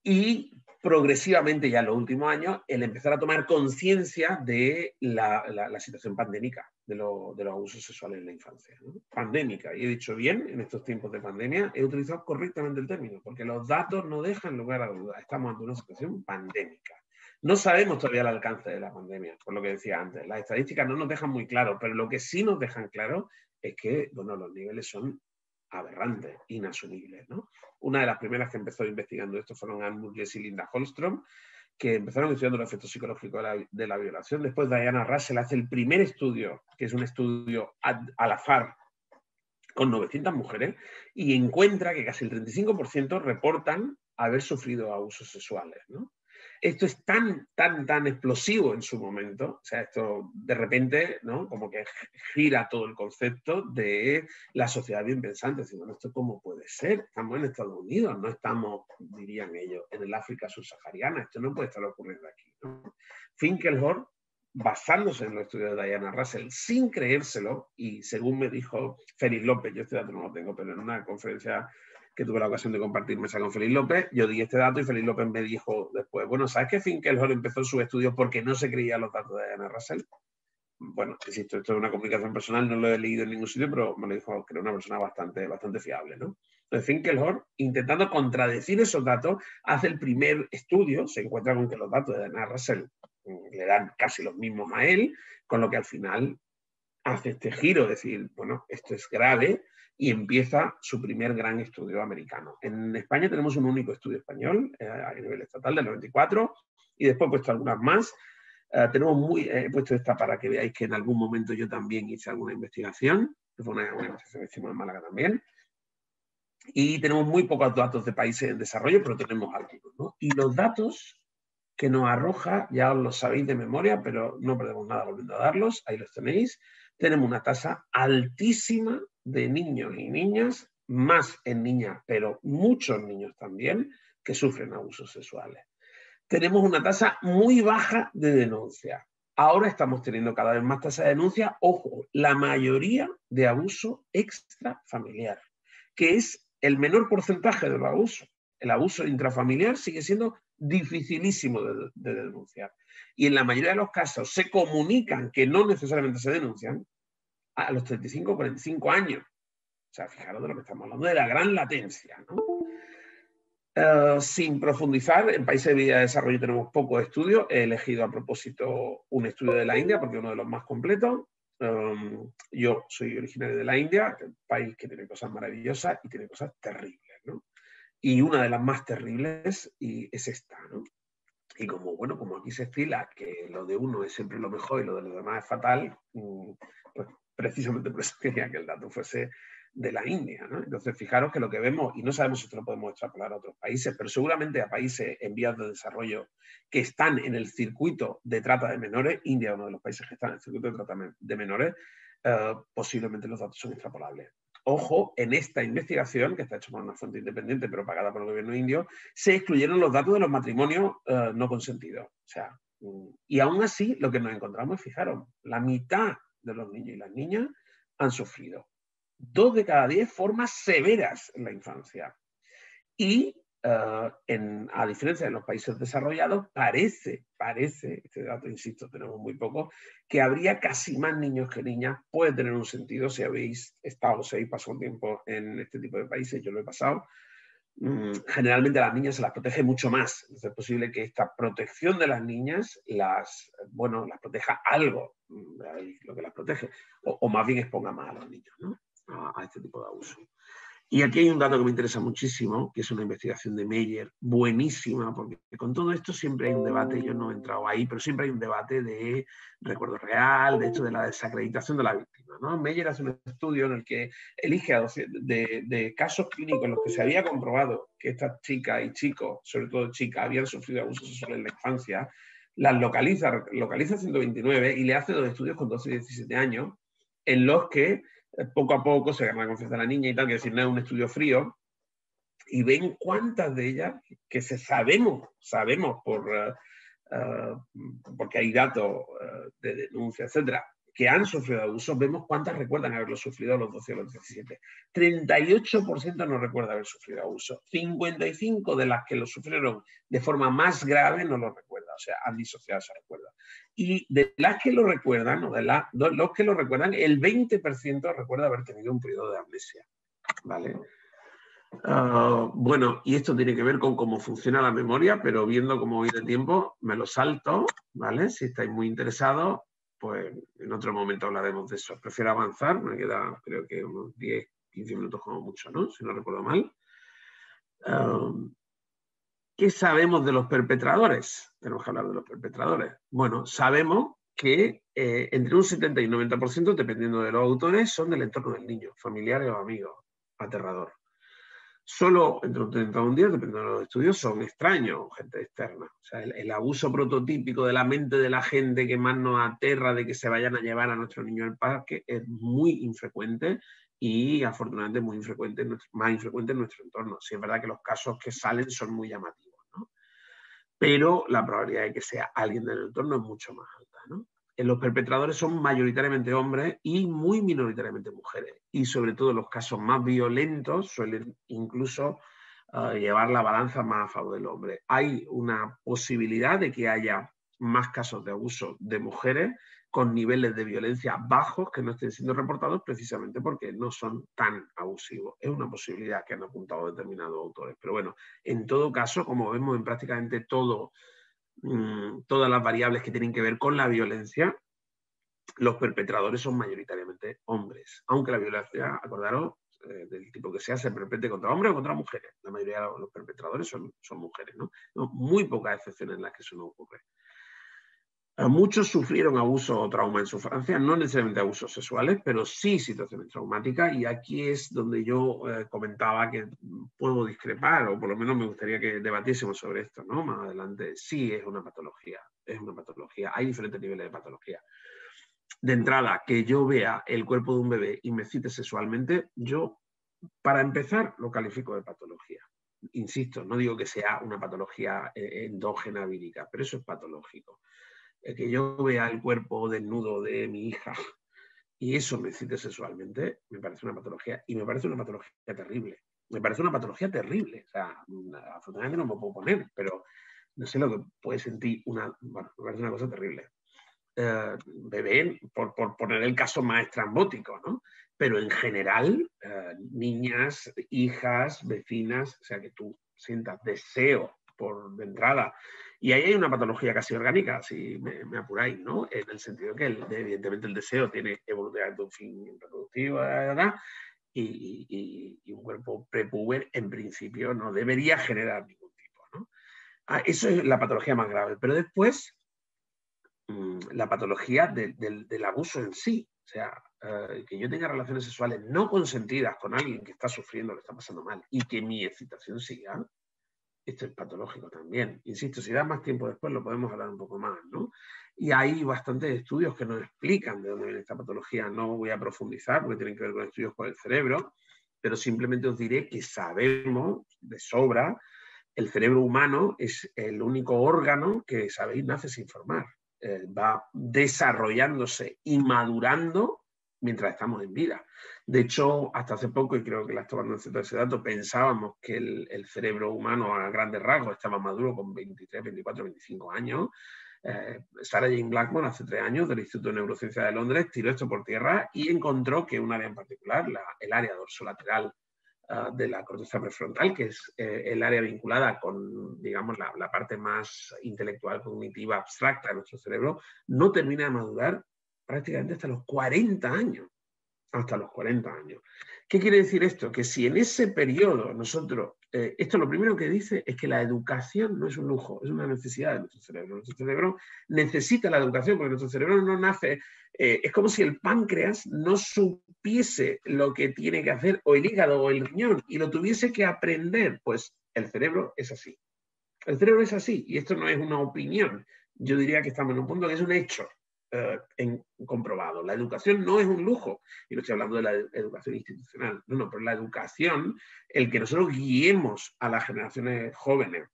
Y progresivamente ya en los últimos años el empezar a tomar conciencia de la situación pandémica de los abusos sexuales en la infancia, ¿no? Pandémica, y he dicho bien, en estos tiempos de pandemia he utilizado correctamente el término, porque los datos no dejan lugar a dudas, estamos ante una situación pandémica. No sabemos todavía el alcance de la pandemia, por lo que decía antes, las estadísticas no nos dejan muy claro, pero lo que sí nos dejan claro es que, bueno, los niveles son aberrantes, inasumibles, ¿no? Una de las primeras que empezó investigando esto fueron Anne Murgess y Linda Holmstrom, que empezaron estudiando el efecto psicológico de la violación. Después Diana Russell hace el primer estudio, que es un estudio al azar, con 900 mujeres, y encuentra que casi el 35% reportan haber sufrido abusos sexuales, ¿no? Esto es tan explosivo en su momento, o sea, esto de repente, ¿no? Como que gira todo el concepto de la sociedad bien pensante, diciendo, bueno, ¿esto cómo puede ser? Estamos en Estados Unidos, no estamos, dirían ellos, en el África subsahariana, esto no puede estar ocurriendo aquí, ¿no? Finkelhorn, basándose en los estudios de Diana Russell, sin creérselo, y según me dijo Félix López, yo este dato no lo tengo, pero en una conferencia que tuve la ocasión de compartir mesa con Félix López, yo di este dato y Félix López me dijo después, bueno, ¿sabes que Finkelhorn empezó sus estudios porque no se creía los datos de Diana Russell? Bueno, insisto, esto es una comunicación personal, no lo he leído en ningún sitio, pero me lo dijo que era una persona bastante fiable, ¿no? Entonces, Finkelhorn, intentando contradecir esos datos, hace el primer estudio, se encuentra con que los datos de Diana Russell le dan casi los mismos a él, con lo que al final hace este giro, decir, bueno, esto es grave, y empieza su primer gran estudio americano. En España tenemos un único estudio español a nivel estatal del 94, y después he puesto algunas más. He puesto esta para que veáis que en algún momento yo también hice alguna investigación, que fue una investigación que hicimos en Málaga también, y tenemos muy pocos datos de países en desarrollo, pero tenemos algunos, ¿no? Y los datos que nos arroja, ya os lo sabéis de memoria, pero no perdemos nada volviendo a darlos, ahí los tenéis. Tenemos una tasa altísima de niños y niñas, más en niñas, pero muchos niños también, que sufren abusos sexuales. Tenemos una tasa muy baja de denuncia. Ahora estamos teniendo cada vez más tasa de denuncia, ojo, la mayoría de abuso extrafamiliar, que es el menor porcentaje de los abusos. El abuso intrafamiliar sigue siendo dificilísimo de denunciar. Y en la mayoría de los casos se comunican, que no necesariamente se denuncian, a los 35 o 45 años. O sea, fijaros de lo que estamos hablando, de la gran latencia, ¿no? Sin profundizar, en países de vía de desarrollo tenemos pocos estudios. He elegido a propósito un estudio de la India porque es uno de los más completos. Yo soy originario de la India, un país que tiene cosas maravillosas y tiene cosas terribles, ¿no? Y una de las más terribles es esta, ¿no? Y como, bueno, como aquí se estila que lo de uno es siempre lo mejor y lo de los demás es fatal, pues precisamente por eso quería que el dato fuese de la India, ¿no? Entonces, fijaros que lo que vemos, y no sabemos si esto lo podemos extrapolar a otros países, pero seguramente a países en vías de desarrollo que están en el circuito de trata de menores, India es uno de los países que están en el circuito de trata de menores, posiblemente los datos son extrapolables. Ojo, en esta investigación, que está hecha por una fuente independiente pero pagada por el gobierno indio, se excluyeron los datos de los matrimonios no consentidos. O sea, y aún así lo que nos encontramos es, fijaros, la mitad de los niños y las niñas han sufrido. 2 de cada 10 formas severas en la infancia. Y a diferencia de los países desarrollados, parece, este dato, insisto, tenemos muy poco, que habría casi más niños que niñas. Puede tener un sentido si habéis estado, si habéis pasado un tiempo en este tipo de países, yo lo he pasado. Generalmente a las niñas se las protege mucho más. Entonces es posible que esta protección de las niñas las proteja algo, lo que las protege, o más bien exponga más a los niños, ¿no? a este tipo de abuso. Y aquí hay un dato que me interesa muchísimo, que es una investigación de Meyer, buenísima, porque con todo esto siempre hay un debate, yo no he entrado ahí, pero siempre hay un debate de recuerdo real, de hecho de la desacreditación de la víctima, ¿no? Meyer hace un estudio en el que elige de casos clínicos en los que se había comprobado que estas chicas y chicos, sobre todo chicas, habían sufrido abuso sexual en la infancia, las localiza 129 y le hace 2 estudios con 12 y 17 años, en los que poco a poco se gana la confianza de la niña y tal, que decir, no es un estudio frío, y ven cuántas de ellas que sabemos porque hay datos de denuncia, etcétera, que han sufrido abusos, vemos cuántas recuerdan haberlo sufrido a los 12 o los 17. 38% no recuerda haber sufrido abuso. 55% de las que lo sufrieron de forma más grave no lo recuerda, o sea, han disociado esa recuerda. Y de las que lo recuerdan, o de los que lo recuerdan, el 20% recuerda haber tenido un periodo de amnesia. ¿Vale? Bueno, y esto tiene que ver con cómo funciona la memoria, pero viendo cómo voy de tiempo, me lo salto, ¿vale? Si estáis muy interesados, pues en otro momento hablaremos de eso. Prefiero avanzar, me queda creo que unos 10, 15 minutos como mucho, ¿no? Si no recuerdo mal. ¿Qué sabemos de los perpetradores? Tenemos que hablar de los perpetradores. Bueno, sabemos que entre un 70 y un 90%, dependiendo de los autores, son del entorno del niño, familiares o amigos. Aterrador. Solo entre un 30 y un 10, dependiendo de los estudios, son extraños, gente externa. O sea, el abuso prototípico de la mente de la gente que más nos aterra de que se vayan a llevar a nuestro niño al parque es muy infrecuente y afortunadamente muy infrecuente, más infrecuente en nuestro entorno. Sí es verdad que los casos que salen son muy llamativos, ¿no? Pero la probabilidad de que sea alguien del entorno es mucho más alta, ¿no? Los perpetradores son mayoritariamente hombres y muy minoritariamente mujeres. Y sobre todo los casos más violentos suelen incluso llevar la balanza más a favor del hombre. Hay una posibilidad de que haya más casos de abuso de mujeres con niveles de violencia bajos que no estén siendo reportados precisamente porque no son tan abusivos. Es una posibilidad que han apuntado determinados autores. Pero bueno, en todo caso, como vemos en prácticamente todas las variables que tienen que ver con la violencia, los perpetradores son mayoritariamente hombres. Aunque la violencia, acordaros, del tipo que sea, se perpetre contra hombres o contra mujeres. La mayoría de los perpetradores son mujeres, ¿no? Muy pocas excepciones en las que eso no ocurre. Muchos sufrieron abuso o trauma en su infancia, no necesariamente abusos sexuales, pero sí situaciones traumáticas, y aquí es donde yo comentaba que puedo discrepar, o por lo menos me gustaría que debatiésemos sobre esto, ¿no? Más adelante. Sí, es una patología, hay diferentes niveles de patología. De entrada, que yo vea el cuerpo de un bebé y me cite sexualmente, yo, para empezar, lo califico de patología. Insisto, no digo que sea una patología endógena vírica, pero eso es patológico. Que yo vea el cuerpo desnudo de mi hija y eso me cite sexualmente, me parece una patología, y me parece una patología terrible. Me parece una patología terrible. O sea, afortunadamente no me puedo poner, pero no sé lo que puede sentir bueno, me parece una cosa terrible. Bebé, por poner el caso más estrambótico, ¿no? Pero en general, niñas, hijas, vecinas, o sea, que tú sientas deseo de entrada. Y ahí hay una patología casi orgánica, si me apuráis, ¿no? En el sentido que evidentemente el deseo tiene evolutivamente un fin reproductivo, ¿verdad? Y un cuerpo prepuber, en principio, no debería generar ningún tipo, ¿no? Eso es la patología más grave. Pero después, la patología del abuso en sí. O sea, que yo tenga relaciones sexuales no consentidas con alguien que está sufriendo, que está pasando mal, y que mi excitación siga, esto es patológico también. Insisto, si da más tiempo después lo podemos hablar un poco más, ¿no? Y hay bastantes estudios que nos explican de dónde viene esta patología. No voy a profundizar porque tienen que ver con estudios con el cerebro, pero simplemente os diré que sabemos de sobra, el cerebro humano es el único órgano que, sabéis, nace sin formar. Va desarrollándose y madurando mientras estamos en vida. De hecho, hasta hace poco, y creo que las tomando ese dato, pensábamos que el cerebro humano a grandes rasgos estaba maduro con 23, 24, 25 años. Sarah Jane Blackmore, hace 3 años, del Instituto de Neurociencia de Londres, tiró esto por tierra y encontró que un área en particular, el área dorsolateral de la corteza prefrontal, que es el área vinculada con, digamos, la parte más intelectual, cognitiva, abstracta de nuestro cerebro, no termina de madurar prácticamente hasta los 40 años. Hasta los 40 años. ¿Qué quiere decir esto? Que si en ese periodo nosotros, esto lo primero que dice es que la educación no es un lujo, es una necesidad de nuestro cerebro. Nuestro cerebro necesita la educación porque nuestro cerebro no nace, es como si el páncreas no supiese lo que tiene que hacer, o el hígado o el riñón, y lo tuviese que aprender. Pues el cerebro es así. El cerebro es así, y esto no es una opinión. Yo diría que estamos en un punto que es un hecho. Comprobado. La educación no es un lujo, y no estoy hablando de la educación institucional, no, pero la educación, el que nosotros guiemos a las generaciones jóvenes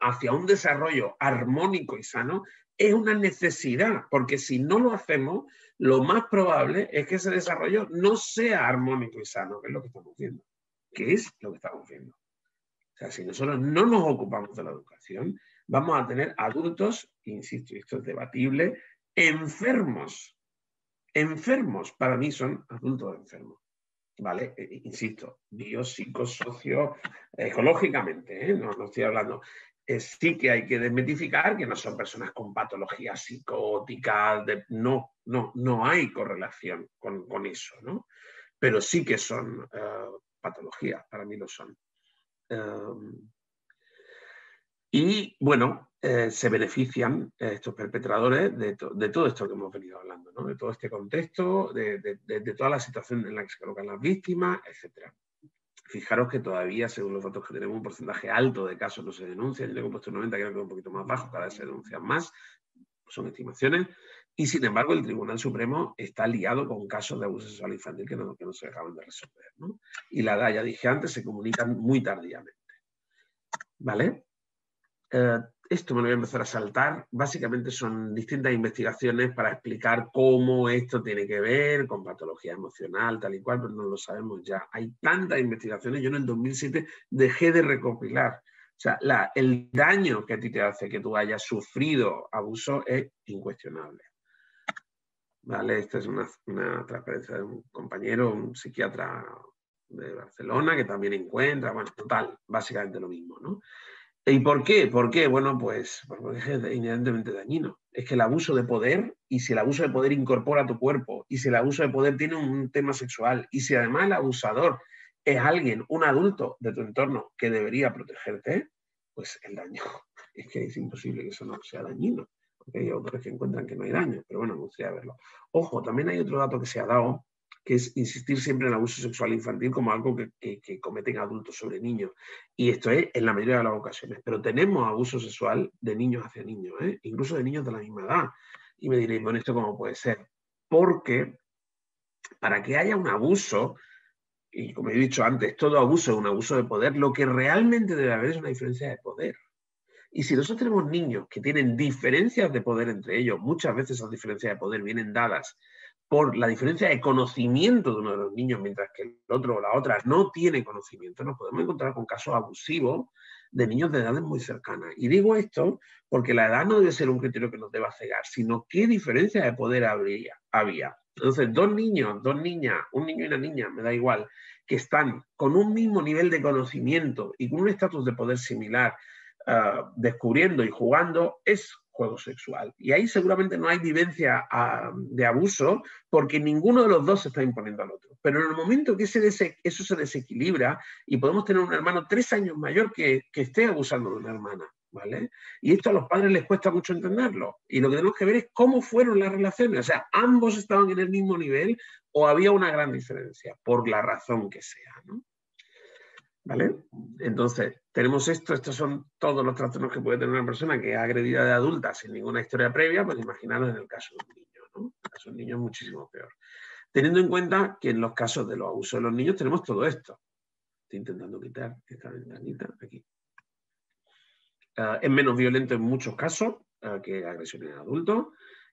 hacia un desarrollo armónico y sano, es una necesidad, porque si no lo hacemos, lo más probable es que ese desarrollo no sea armónico y sano, que es lo que estamos viendo. ¿Qué es lo que estamos viendo? O sea, si nosotros no nos ocupamos de la educación, vamos a tener adultos, insisto, y esto es debatible, enfermos. Enfermos, para mí son adultos enfermos. ¿Vale? Insisto, bio, psico, socio, ecológicamente, no estoy hablando. Sí que hay que desmitificar que no son personas con patologías psicóticas, no hay correlación con eso, ¿no? Pero sí que son patologías, para mí lo son. Y bueno, se benefician estos perpetradores de todo esto que hemos venido hablando, ¿no? De todo este contexto, de toda la situación en la que se colocan las víctimas, etc. Fijaros que todavía, según los datos que tenemos, un porcentaje alto de casos no se denuncian. Yo tengo puesto 90, creo que es un poquito más bajo, cada vez se denuncian más, son estimaciones. Y sin embargo, el Tribunal Supremo está liado con casos de abuso sexual infantil que no se acaban de resolver, ¿no? Y la edad, ya dije antes, se comunican muy tardíamente. ¿Vale? Esto me lo voy a empezar a saltar. Básicamente son distintas investigaciones para explicar cómo esto tiene que ver con patología emocional, tal y cual, pero no lo sabemos ya. Hay tantas investigaciones. Yo en el 2007 dejé de recopilar. O sea, el daño que a ti te hace que tú hayas sufrido abuso es incuestionable. ¿Vale? Esta es una transparencia de un compañero, un psiquiatra de Barcelona, que también encuentra, bueno, total, básicamente lo mismo, ¿no? ¿Y por qué? ¿Por qué? Bueno, pues porque es inherentemente dañino. Es que el abuso de poder, y si el abuso de poder incorpora tu cuerpo, y si el abuso de poder tiene un tema sexual, y si además el abusador es alguien, un adulto de tu entorno que debería protegerte, pues el daño es que es imposible que eso no sea dañino. Porque hay autores que encuentran que no hay daño, pero bueno, me gustaría verlo. Ojo, también hay otro dato que se ha dado, que es insistir siempre en el abuso sexual infantil como algo que cometen adultos sobre niños. Y esto es en la mayoría de las ocasiones. Pero tenemos abuso sexual de niños hacia niños, incluso de niños de la misma edad. Y me diréis, bueno, ¿esto cómo puede ser? Porque para que haya un abuso, y como he dicho antes, todo abuso es un abuso de poder, lo que realmente debe haber es una diferencia de poder. Y si nosotros tenemos niños que tienen diferencias de poder entre ellos, muchas veces esas diferencias de poder vienen dadas por la diferencia de conocimiento de uno de los niños, mientras que el otro o la otra no tiene conocimiento, nos podemos encontrar con casos abusivos de niños de edades muy cercanas. Y digo esto porque la edad no debe ser un criterio que nos deba cegar, sino qué diferencia de poder había. Entonces, dos niños, dos niñas, un niño y una niña, me da igual, que están con un mismo nivel de conocimiento y con un estatus de poder similar, descubriendo y jugando, es juego sexual. Y ahí seguramente no hay vivencia de abuso porque ninguno de los dos se está imponiendo al otro. Pero en el momento que eso se desequilibra y podemos tener un hermano 3 años mayor que esté abusando de una hermana, ¿vale? Y esto a los padres les cuesta mucho entenderlo. Y lo que tenemos que ver es cómo fueron las relaciones. O sea, ¿ambos estaban en el mismo nivel o había una gran diferencia? Por la razón que sea, ¿no? ¿Vale? Entonces, tenemos estos son todos los trastornos que puede tener una persona que es agredida de adulta sin ninguna historia previa, pues imaginaros en el caso de un niño, ¿no? En el caso de un niño es muchísimo peor. Teniendo en cuenta que en los casos de los abusos de los niños tenemos todo esto. Estoy intentando quitar esta ventanita aquí. Es menos violento en muchos casos que agresiones de adultos.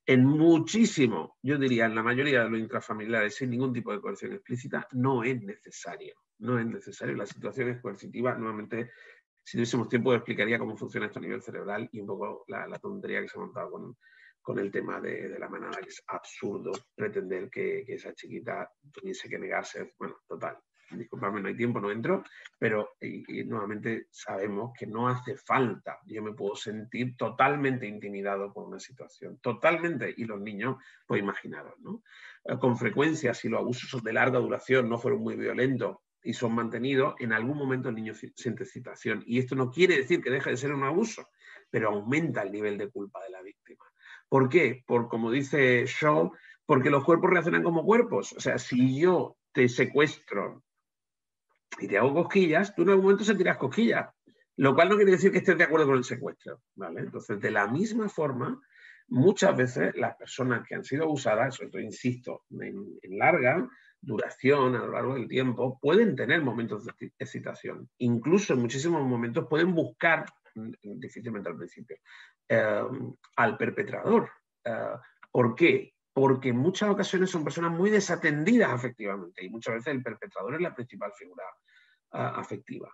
En muchísimo, yo diría en la mayoría de los intrafamiliares, sin ningún tipo de coerción explícita, no es necesario. No es necesario. La situación es coercitiva. Nuevamente, si tuviésemos tiempo, explicaría cómo funciona esto a nivel cerebral y un poco la tontería que se ha montado con el tema de la manada, que es absurdo pretender que esa chiquita tuviese que negarse. Bueno, total. Disculpadme, no hay tiempo, no entro, pero y nuevamente sabemos que no hace falta. Yo me puedo sentir totalmente intimidado por una situación, totalmente, y los niños, pues imaginaros, ¿no? Con frecuencia, si los abusos son de larga duración, no fueron muy violentos y son mantenidos, en algún momento el niño siente excitación. Y esto no quiere decir que deje de ser un abuso, pero aumenta el nivel de culpa de la víctima. ¿Por qué? Por, como dice Shaw, porque los cuerpos reaccionan como cuerpos. O sea, si yo te secuestro y te hago cosquillas, tú en algún momento sentirás cosquillas, lo cual no quiere decir que estés de acuerdo con el secuestro, ¿vale? Entonces, de la misma forma, muchas veces las personas que han sido abusadas, sobre todo, insisto, en larga duración, a lo largo del tiempo, pueden tener momentos de excitación. Incluso en muchísimos momentos pueden buscar, difícilmente al principio, al perpetrador. ¿Por qué? Porque en muchas ocasiones son personas muy desatendidas afectivamente y muchas veces el perpetrador es la principal figura afectiva.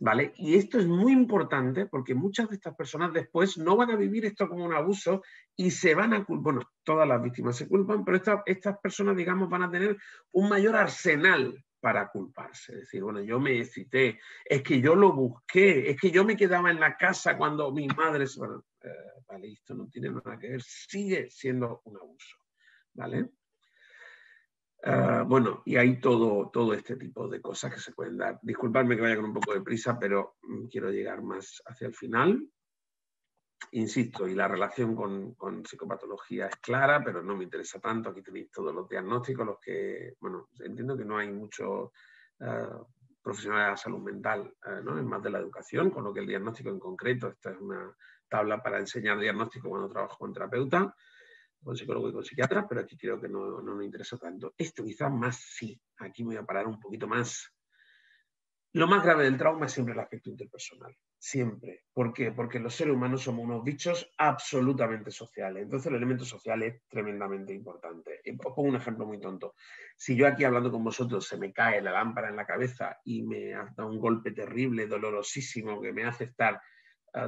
¿Vale? Y esto es muy importante porque muchas de estas personas después no van a vivir esto como un abuso y se van a culpar. Bueno, todas las víctimas se culpan, pero estas personas, digamos, van a tener un mayor arsenal para culparse. Es decir, bueno, yo me excité, es que yo lo busqué, es que yo me quedaba en la casa cuando mi madre... Bueno, vale, esto no tiene nada que ver, sigue siendo un abuso. ¿Vale? Bueno, y hay todo este tipo de cosas que se pueden dar. Disculpadme que vaya con un poco de prisa, pero quiero llegar más hacia el final. Insisto, y la relación con psicopatología es clara, pero no me interesa tanto. Aquí tenéis todos los diagnósticos, los que, bueno, entiendo que no hay muchos profesionales de la salud mental, ¿no? Es más de la educación, con lo que el diagnóstico en concreto, esta es una tabla para enseñar diagnóstico cuando trabajo con terapeuta, con psicólogo y con psiquiatra, pero aquí creo que no me interesa tanto. Esto quizás más sí, aquí me voy a parar un poquito más. Lo más grave del trauma es siempre el aspecto interpersonal, siempre. ¿Por qué? Porque los seres humanos somos unos bichos absolutamente sociales, entonces el elemento social es tremendamente importante. Os pongo un ejemplo muy tonto. Si yo aquí hablando con vosotros se me cae la lámpara en la cabeza y me ha dado un golpe terrible, dolorosísimo, que me hace estar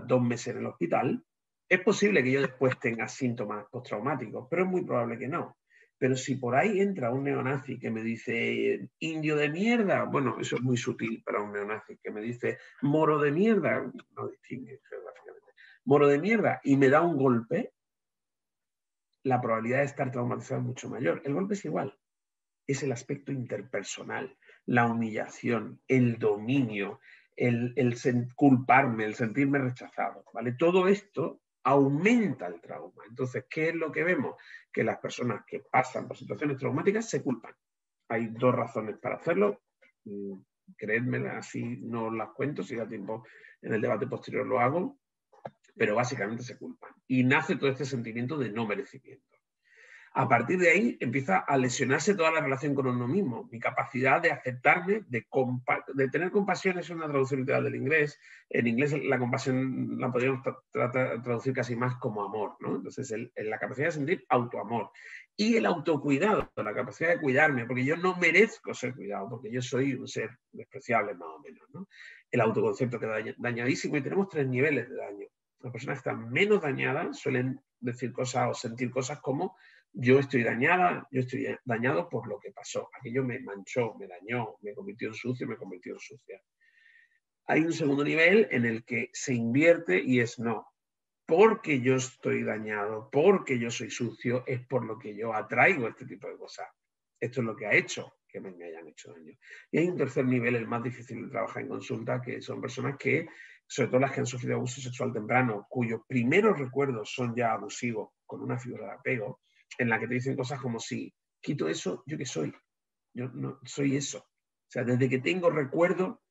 2 meses en el hospital, es posible que yo después tenga síntomas postraumáticos, pero es muy probable que no. Pero si por ahí entra un neonazi que me dice indio de mierda, bueno, eso es muy sutil para un neonazi, que me dice moro de mierda, no distingue geográficamente, moro de mierda, y me da un golpe, la probabilidad de estar traumatizado es mucho mayor. El golpe es igual, es el aspecto interpersonal, la humillación, el dominio, el culparme, el sentirme rechazado, ¿vale? Todo esto aumenta el trauma. Entonces, ¿qué es lo que vemos? Que las personas que pasan por situaciones traumáticas se culpan. Hay 2 razones para hacerlo. Creedme, así no las cuento, si da tiempo en el debate posterior lo hago, pero básicamente se culpan. Y nace todo este sentimiento de no merecimiento. A partir de ahí empieza a lesionarse toda la relación con uno mismo. Mi capacidad de aceptarme, de tener compasión es una traducción literal del inglés. En inglés la compasión la podríamos traducir casi más como amor, ¿no? Entonces la capacidad de sentir autoamor. Y el autocuidado, la capacidad de cuidarme, porque yo no merezco ser cuidado, porque yo soy un ser despreciable más o menos, ¿no? El autoconcepto queda dañadísimo y tenemos 3 niveles de daño. Las personas que están menos dañadas suelen decir cosas o sentir cosas como yo estoy dañada, yo estoy dañado por lo que pasó. Aquello me manchó, me dañó, me convirtió en sucio, me convirtió en sucia. Hay un segundo nivel en el que se invierte y es no. Porque yo estoy dañado, porque yo soy sucio, es por lo que yo atraigo este tipo de cosas. Esto es lo que ha hecho que me hayan hecho daño. Y hay un tercer nivel, el más difícil de trabajar en consulta, que son personas que, sobre todo las que han sufrido abuso sexual temprano, cuyos primeros recuerdos son ya abusivos, con una figura de apego, en la que te dicen cosas como si quito eso, ¿yo qué soy? Yo no soy eso. O sea, desde que tengo recuerdo,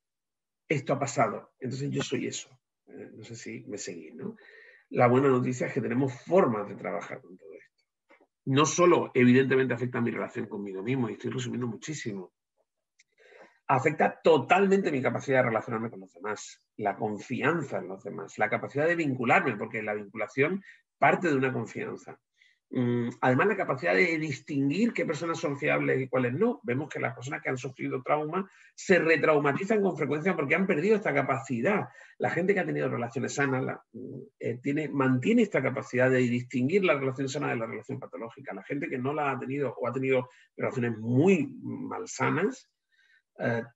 esto ha pasado. Entonces yo soy eso. No sé si me seguís, ¿no? La buena noticia es que tenemos formas de trabajar con todo esto. No solo, evidentemente, afecta a mi relación conmigo mismo, y estoy resumiendo muchísimo. Afecta totalmente mi capacidad de relacionarme con los demás, la confianza en los demás, la capacidad de vincularme, porque la vinculación parte de una confianza. Además, la capacidad de distinguir qué personas son fiables y cuáles no. Vemos que las personas que han sufrido trauma se retraumatizan con frecuencia porque han perdido esta capacidad. La gente que ha tenido relaciones sanas mantiene esta capacidad de distinguir la relación sana de la relación patológica. La gente que no la ha tenido o ha tenido relaciones muy malsanas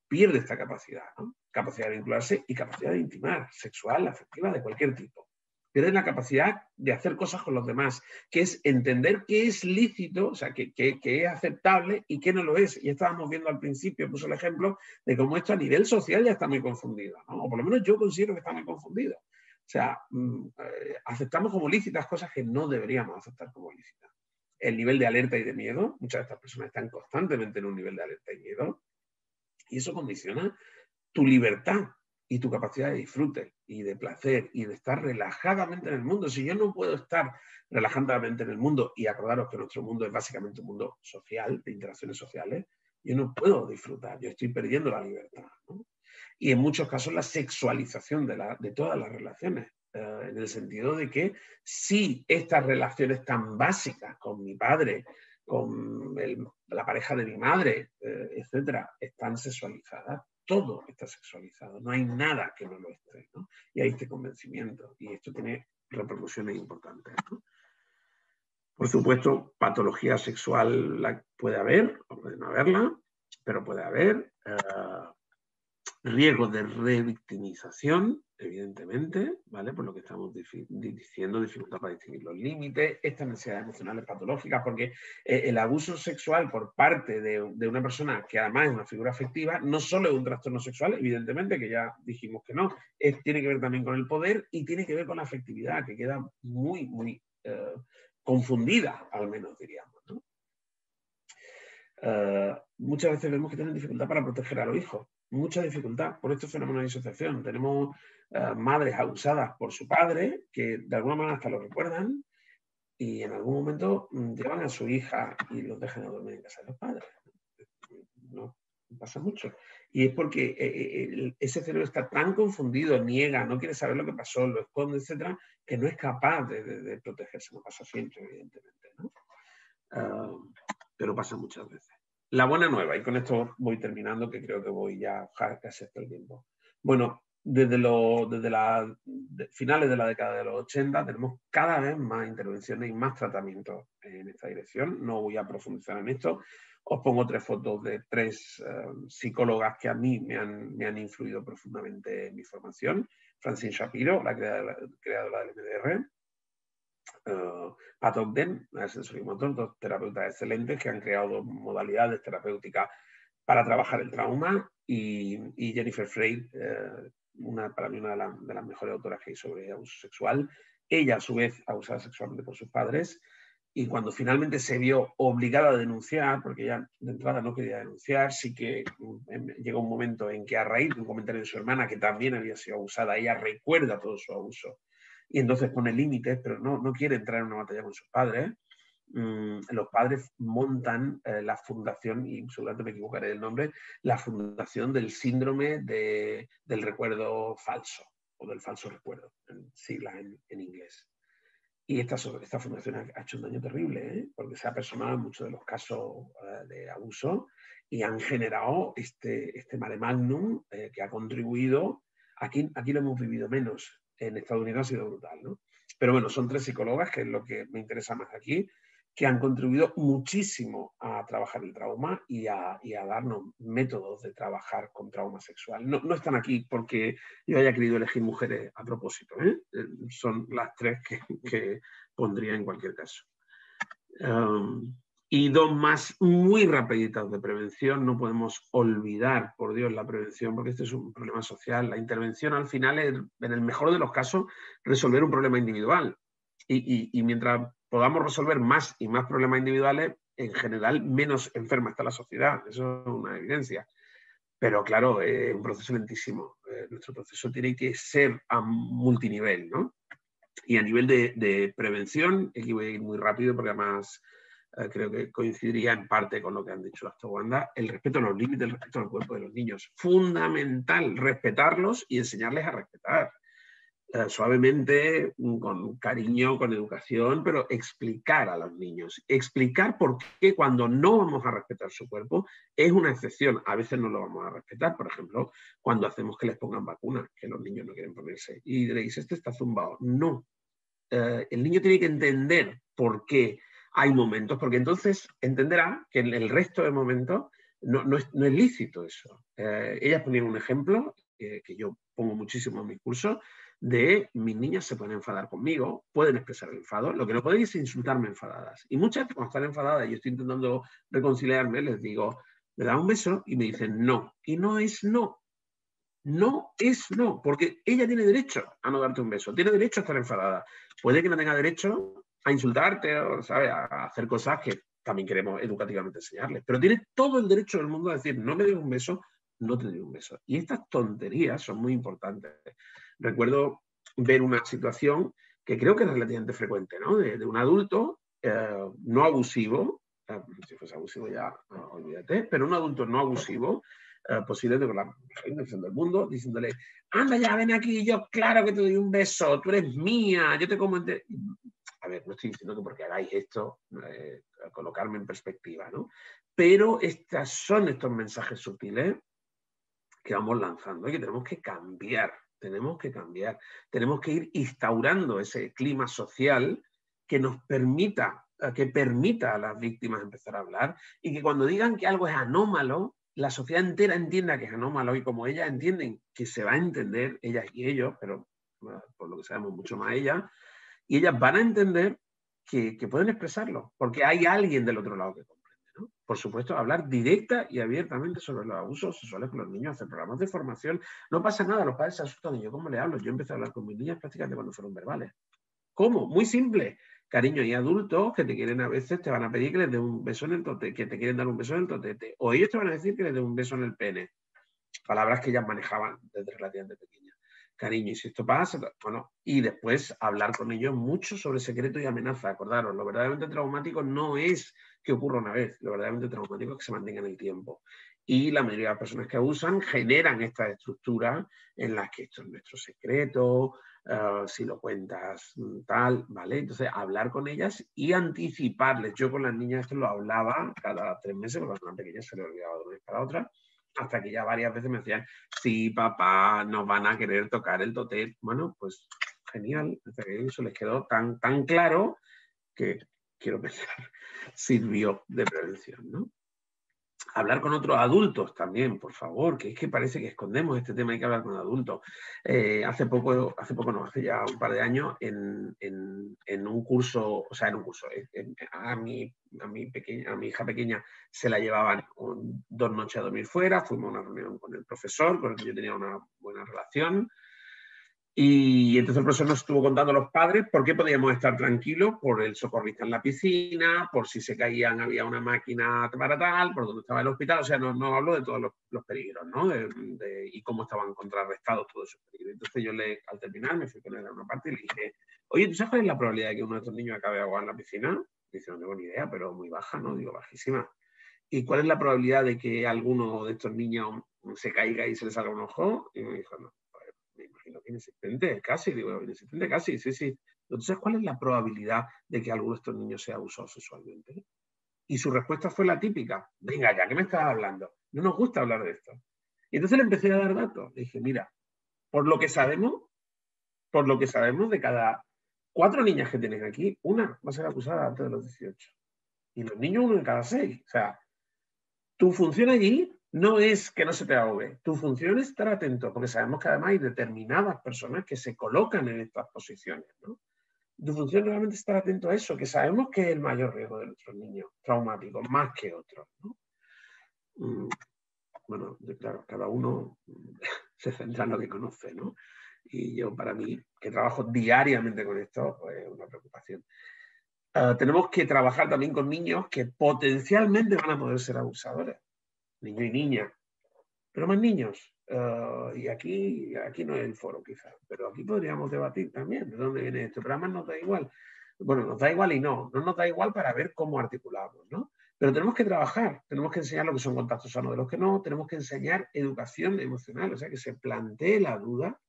pierde esta capacidad, ¿no? Capacidad de vincularse y capacidad de intimar, sexual, afectiva, de cualquier tipo. Pierden la capacidad de hacer cosas con los demás, que es entender qué es lícito, o sea, que es aceptable y qué no lo es. Y estábamos viendo al principio, puso el ejemplo de cómo esto a nivel social ya está muy confundido, ¿no? O por lo menos yo considero que está muy confundido. O sea, aceptamos como lícitas cosas que no deberíamos aceptar como lícitas. El nivel de alerta y de miedo, muchas de estas personas están constantemente en un nivel de alerta y miedo, y eso condiciona tu libertad y tu capacidad de disfrute y de placer y de estar relajadamente en el mundo. Si yo no puedo estar relajadamente en el mundo, y acordaros que nuestro mundo es básicamente un mundo social, de interacciones sociales, yo no puedo disfrutar, yo estoy perdiendo la libertad, ¿no? Y en muchos casos la sexualización de todas las relaciones, en el sentido de que si estas relaciones tan básicas con mi padre, con la pareja de mi madre, etcétera, están sexualizadas, todo está sexualizado, no hay nada que no lo esté, ¿no? Y hay este convencimiento, y esto tiene repercusiones importantes, ¿no? Por supuesto, patología sexual puede haber, o puede no haberla, pero puede haber riesgos de revictimización, evidentemente, ¿vale? Por lo que estamos diciendo, dificultad para distinguir los límites, estas necesidades emocionales patológicas, porque el abuso sexual por parte de una persona que además es una figura afectiva, no solo es un trastorno sexual, evidentemente, que ya dijimos que no, tiene que ver también con el poder y tiene que ver con la afectividad, que queda muy, muy confundida, al menos diríamos, ¿no? Muchas veces vemos que tienen dificultad para proteger a los hijos, mucha dificultad por estos fenómenos de disociación. Tenemos madres abusadas por su padre, que de alguna manera hasta lo recuerdan, y en algún momento llevan a su hija y los dejan a dormir en casa de los padres. No pasa mucho. Y es porque ese cerebro está tan confundido, niega, no quiere saber lo que pasó, lo esconde, etcétera, que no es capaz de protegerse. No pasa siempre, evidentemente, ¿no? Pero pasa muchas veces. La buena nueva, y con esto voy terminando, que creo que voy ya casi hasta el tiempo. Bueno, desde finales de la década de los 80 tenemos cada vez más intervenciones y más tratamientos en esta dirección. No voy a profundizar en esto. Os pongo 3 fotos de 3 psicólogas que a mí me han influido profundamente en mi formación. Francine Shapiro, la creadora del MDR. Pat Ogden, sensorimotor, 2 terapeutas excelentes que han creado 2 modalidades terapéuticas para trabajar el trauma, y Jennifer Frey, para mí una de las mejores autoras que hay sobre abuso sexual. Ella, a su vez, abusada sexualmente por sus padres, y cuando finalmente se vio obligada a denunciar, porque ella de entrada no quería denunciar, sí que llegó un momento en que, a raíz de un comentario de su hermana, que también había sido abusada, ella recuerda todo su abuso y entonces pone límites, pero no quiere entrar en una batalla con sus padres. Los padres montan la fundación, y seguramente me equivocaré del nombre, la fundación del síndrome del recuerdo falso, o del falso recuerdo, en siglas en inglés. Y esta fundación ha hecho un daño terrible, porque se ha personado en muchos de los casos de abuso, y han generado este mare magnum que ha contribuido. Aquí lo hemos vivido menos, en Estados Unidos ha sido brutal, ¿no? Pero bueno, son 3 psicólogas, que es lo que me interesa más aquí, que han contribuido muchísimo a trabajar el trauma y a darnos métodos de trabajar con trauma sexual. No están aquí porque yo haya querido elegir mujeres a propósito, ¿eh? Son las 3 que pondría en cualquier caso. Y 2 más muy rapiditas de prevención. No podemos olvidar, por Dios, la prevención, porque este es un problema social. La intervención al final es, en el mejor de los casos, resolver un problema individual. Y mientras podamos resolver más y más problemas individuales, en general menos enferma está la sociedad. Eso es una evidencia. Pero claro, es un proceso lentísimo. Nuestro proceso tiene que ser a multinivel, ¿no? Y a nivel de prevención, aquí voy a ir muy rápido porque además creo que coincidiría en parte con lo que han dicho las Towanda, el respeto a los límites, el respeto al cuerpo de los niños. Fundamental, respetarlos y enseñarles a respetar. suavemente, con cariño, con educación, pero explicar a los niños, explicar por qué cuando no vamos a respetar su cuerpo es una excepción. A veces no lo vamos a respetar, por ejemplo, cuando hacemos que les pongan vacunas, que los niños no quieren ponerse, y diréis, este está zumbado. No, el niño tiene que entender por qué hay momentos, porque entonces entenderá que en el resto de momentos no es lícito eso. Ellas ponían un ejemplo que yo pongo muchísimo en mis cursos, de mis niñas se pueden enfadar conmigo, pueden expresar el enfado, lo que no pueden es insultarme enfadadas. Y muchas veces cuando están enfadadas y yo estoy intentando reconciliarme, les digo, ¿me da un beso? Y me dicen no. Y no es no. No es no, porque ella tiene derecho a no darte un beso, tiene derecho a estar enfadada. Puede que no tenga derecho a insultarte o, ¿sabe?, a hacer cosas que también queremos educativamente enseñarles, pero tiene todo el derecho del mundo a decir, no me des un beso, no te doy un beso. Y estas tonterías son muy importantes. Recuerdo ver una situación que creo que es relativamente frecuente, ¿no? De un adulto no abusivo, si fuese abusivo ya, olvídate, pero un adulto no abusivo, posiblemente con la mejor intención del mundo, diciéndole, anda ya, ven aquí, yo claro que te doy un beso, tú eres mía, yo te como... A ver, no estoy diciendo que porque hagáis esto, colocarme en perspectiva, ¿no? Pero son estos mensajes sutiles que vamos lanzando y que tenemos que cambiar, tenemos que ir instaurando ese clima social que nos permita, que permita a las víctimas empezar a hablar y que cuando digan que algo es anómalo, la sociedad entera entienda que es anómalo y como ellas entienden que se va a entender, ellas y ellos, pero por lo que sabemos mucho más ellas, y ellas van a entender que pueden expresarlo, porque hay alguien del otro lado que comprende, ¿no? Por supuesto, hablar directa y abiertamente sobre los abusos sexuales con los niños, hacer programas de formación. No pasa nada, los padres se asustan y yo, ¿cómo le hablo? Yo empecé a hablar con mis niñas prácticamente cuando fueron verbales. ¿Cómo? Muy simple. Cariño, hay adultos que te quieren a veces, te van a pedir que les dé un beso en el totete, que te quieren dar un beso en el totete, o ellos te van a decir que les dé un beso en el pene. Palabras que ellas manejaban desde relativamente pequeñas. Cariño, y si esto pasa, bueno, y después hablar con ellos mucho sobre secreto y amenaza. Acordaros, lo verdaderamente traumático no es que ocurra una vez, lo verdaderamente traumático es que se mantenga en el tiempo. Y la mayoría de las personas que abusan generan estas estructuras en las que esto es nuestro secreto, si lo cuentas tal, ¿vale? Entonces, hablar con ellas y anticiparles. Yo con las niñas esto lo hablaba cada 3 meses, porque cuando eran pequeñas se le olvidaba de una vez para otra, hasta que ya varias veces me decían, sí, papá, nos van a querer tocar el totete. Bueno, pues genial, eso les quedó tan claro que quiero pensar, sirvió de prevención, ¿no? Hablar con otros adultos también, por favor, que es que parece que escondemos este tema, hay que hablar con adultos. Hace ya un par de años, en un curso, a mi hija pequeña se la llevaban 2 noches a dormir fuera, fuimos a una reunión con el profesor, con el que yo tenía una buena relación, y entonces el profesor nos estuvo contando a los padres por qué podíamos estar tranquilos por el socorrista en la piscina, por si se caían había una máquina para tal, por dónde estaba el hospital, o sea, nos habló de todos los peligros, ¿no? Y cómo estaban contrarrestados todos esos peligros. Entonces yo al terminar me fui con él a una parte y le dije, oye, ¿tú sabes cuál es la probabilidad de que uno de estos niños acabe ahogado en la piscina? Y dice, no tengo ni idea, pero muy baja, ¿no? Digo, bajísima. ¿Y cuál es la probabilidad de que alguno de estos niños se caiga y se le salga un ojo? Y me dijo, no. Me imagino que inexistente, casi, digo, inexistente casi, sí, sí. Entonces, ¿cuál es la probabilidad de que alguno de estos niños sea abusado sexualmente? Y su respuesta fue la típica, venga ya, ¿qué me estás hablando? No nos gusta hablar de esto. Y entonces le empecé a dar datos. Le dije, mira, por lo que sabemos de cada 4 niñas que tienes aquí, una va a ser acusada antes de los 18. Y los niños 1 de cada 6. O sea, tu función allí no es que no se te ahogue, tu función es estar atento, porque sabemos que además hay determinadas personas que se colocan en estas posiciones, ¿no? Tu función realmente es estar atento a eso, que sabemos que es el mayor riesgo de nuestros niños traumáticos, más que otros, ¿no? Bueno, claro, cada uno se centra en lo que conoce, ¿no? Y yo, para mí, que trabajo diariamente con esto, pues es una preocupación. Tenemos que trabajar también con niños que potencialmente van a poder ser abusadores. Niño y niña, pero más niños. Y aquí no es el foro quizás, pero aquí podríamos debatir también de dónde viene esto, pero además nos da igual. Bueno, nos da igual y no nos da igual para ver cómo articulamos, ¿no? Pero tenemos que trabajar, tenemos que enseñar lo que son contactos sanos de los que no, tenemos que enseñar educación emocional, o sea, que se plantee la duda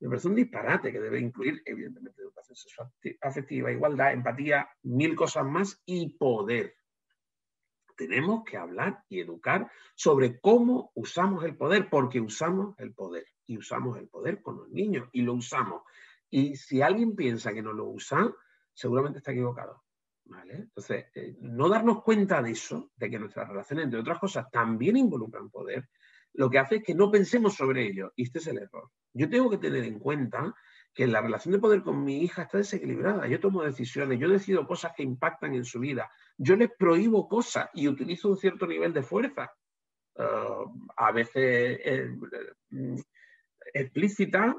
Me parece un disparate que debe incluir, evidentemente, educación sexual afectiva, igualdad, empatía, 1000 cosas más y poder. Tenemos que hablar y educar sobre cómo usamos el poder, porque usamos el poder y usamos el poder con los niños y lo usamos. Y si alguien piensa que no lo usa, seguramente está equivocado. ¿Vale? Entonces, no darnos cuenta de eso, de que nuestras relaciones, entre otras cosas, también involucran poder, lo que hace es que no pensemos sobre ello. Y este es el error. Yo tengo que tener en cuenta que la relación de poder con mi hija está desequilibrada. Yo tomo decisiones, yo decido cosas que impactan en su vida. Yo les prohíbo cosas y utilizo un cierto nivel de fuerza. A veces explícita,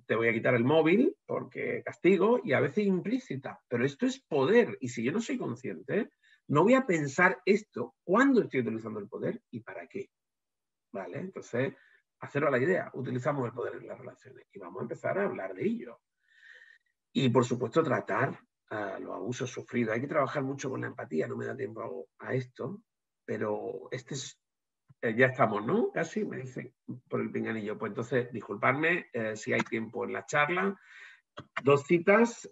te voy a quitar el móvil porque castigo, y a veces implícita. Pero esto es poder. Y si yo no soy consciente, no voy a pensar esto, cuándo estoy utilizando el poder y para qué. ¿Vale? Entonces, haceros la idea, utilizamos el poder en las relaciones y vamos a empezar a hablar de ello. Y, por supuesto, tratar los abusos sufridos. Hay que trabajar mucho con la empatía, no me da tiempo a esto, pero este es, ya estamos, ¿no? Casi, me dicen, por el pinganillo. Pues entonces, disculpadme si hay tiempo en la charla. 2 citas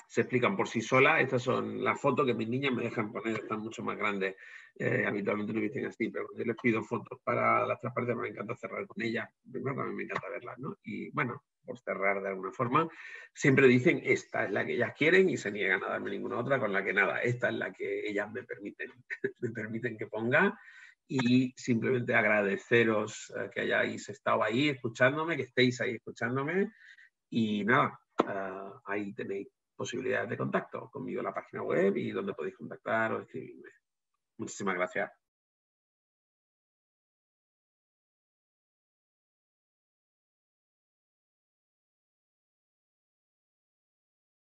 se explican por sí solas. Estas son las fotos que mis niñas me dejan poner, están mucho más grandes. Habitualmente no visten así, pero yo les pido fotos para las transparencias, me encanta cerrar con ellas. Primero también me encanta verlas, ¿no? Y bueno, por cerrar de alguna forma, siempre dicen, esta es la que ellas quieren y se niegan a darme ninguna otra, con la que nada, esta es la que ellas me permiten que ponga. Y simplemente agradeceros que hayáis estado ahí escuchándome, que estéis ahí escuchándome. Y nada, ahí tenéis posibilidades de contacto conmigo en la página web y donde podéis contactar o escribirme. Muchísimas gracias.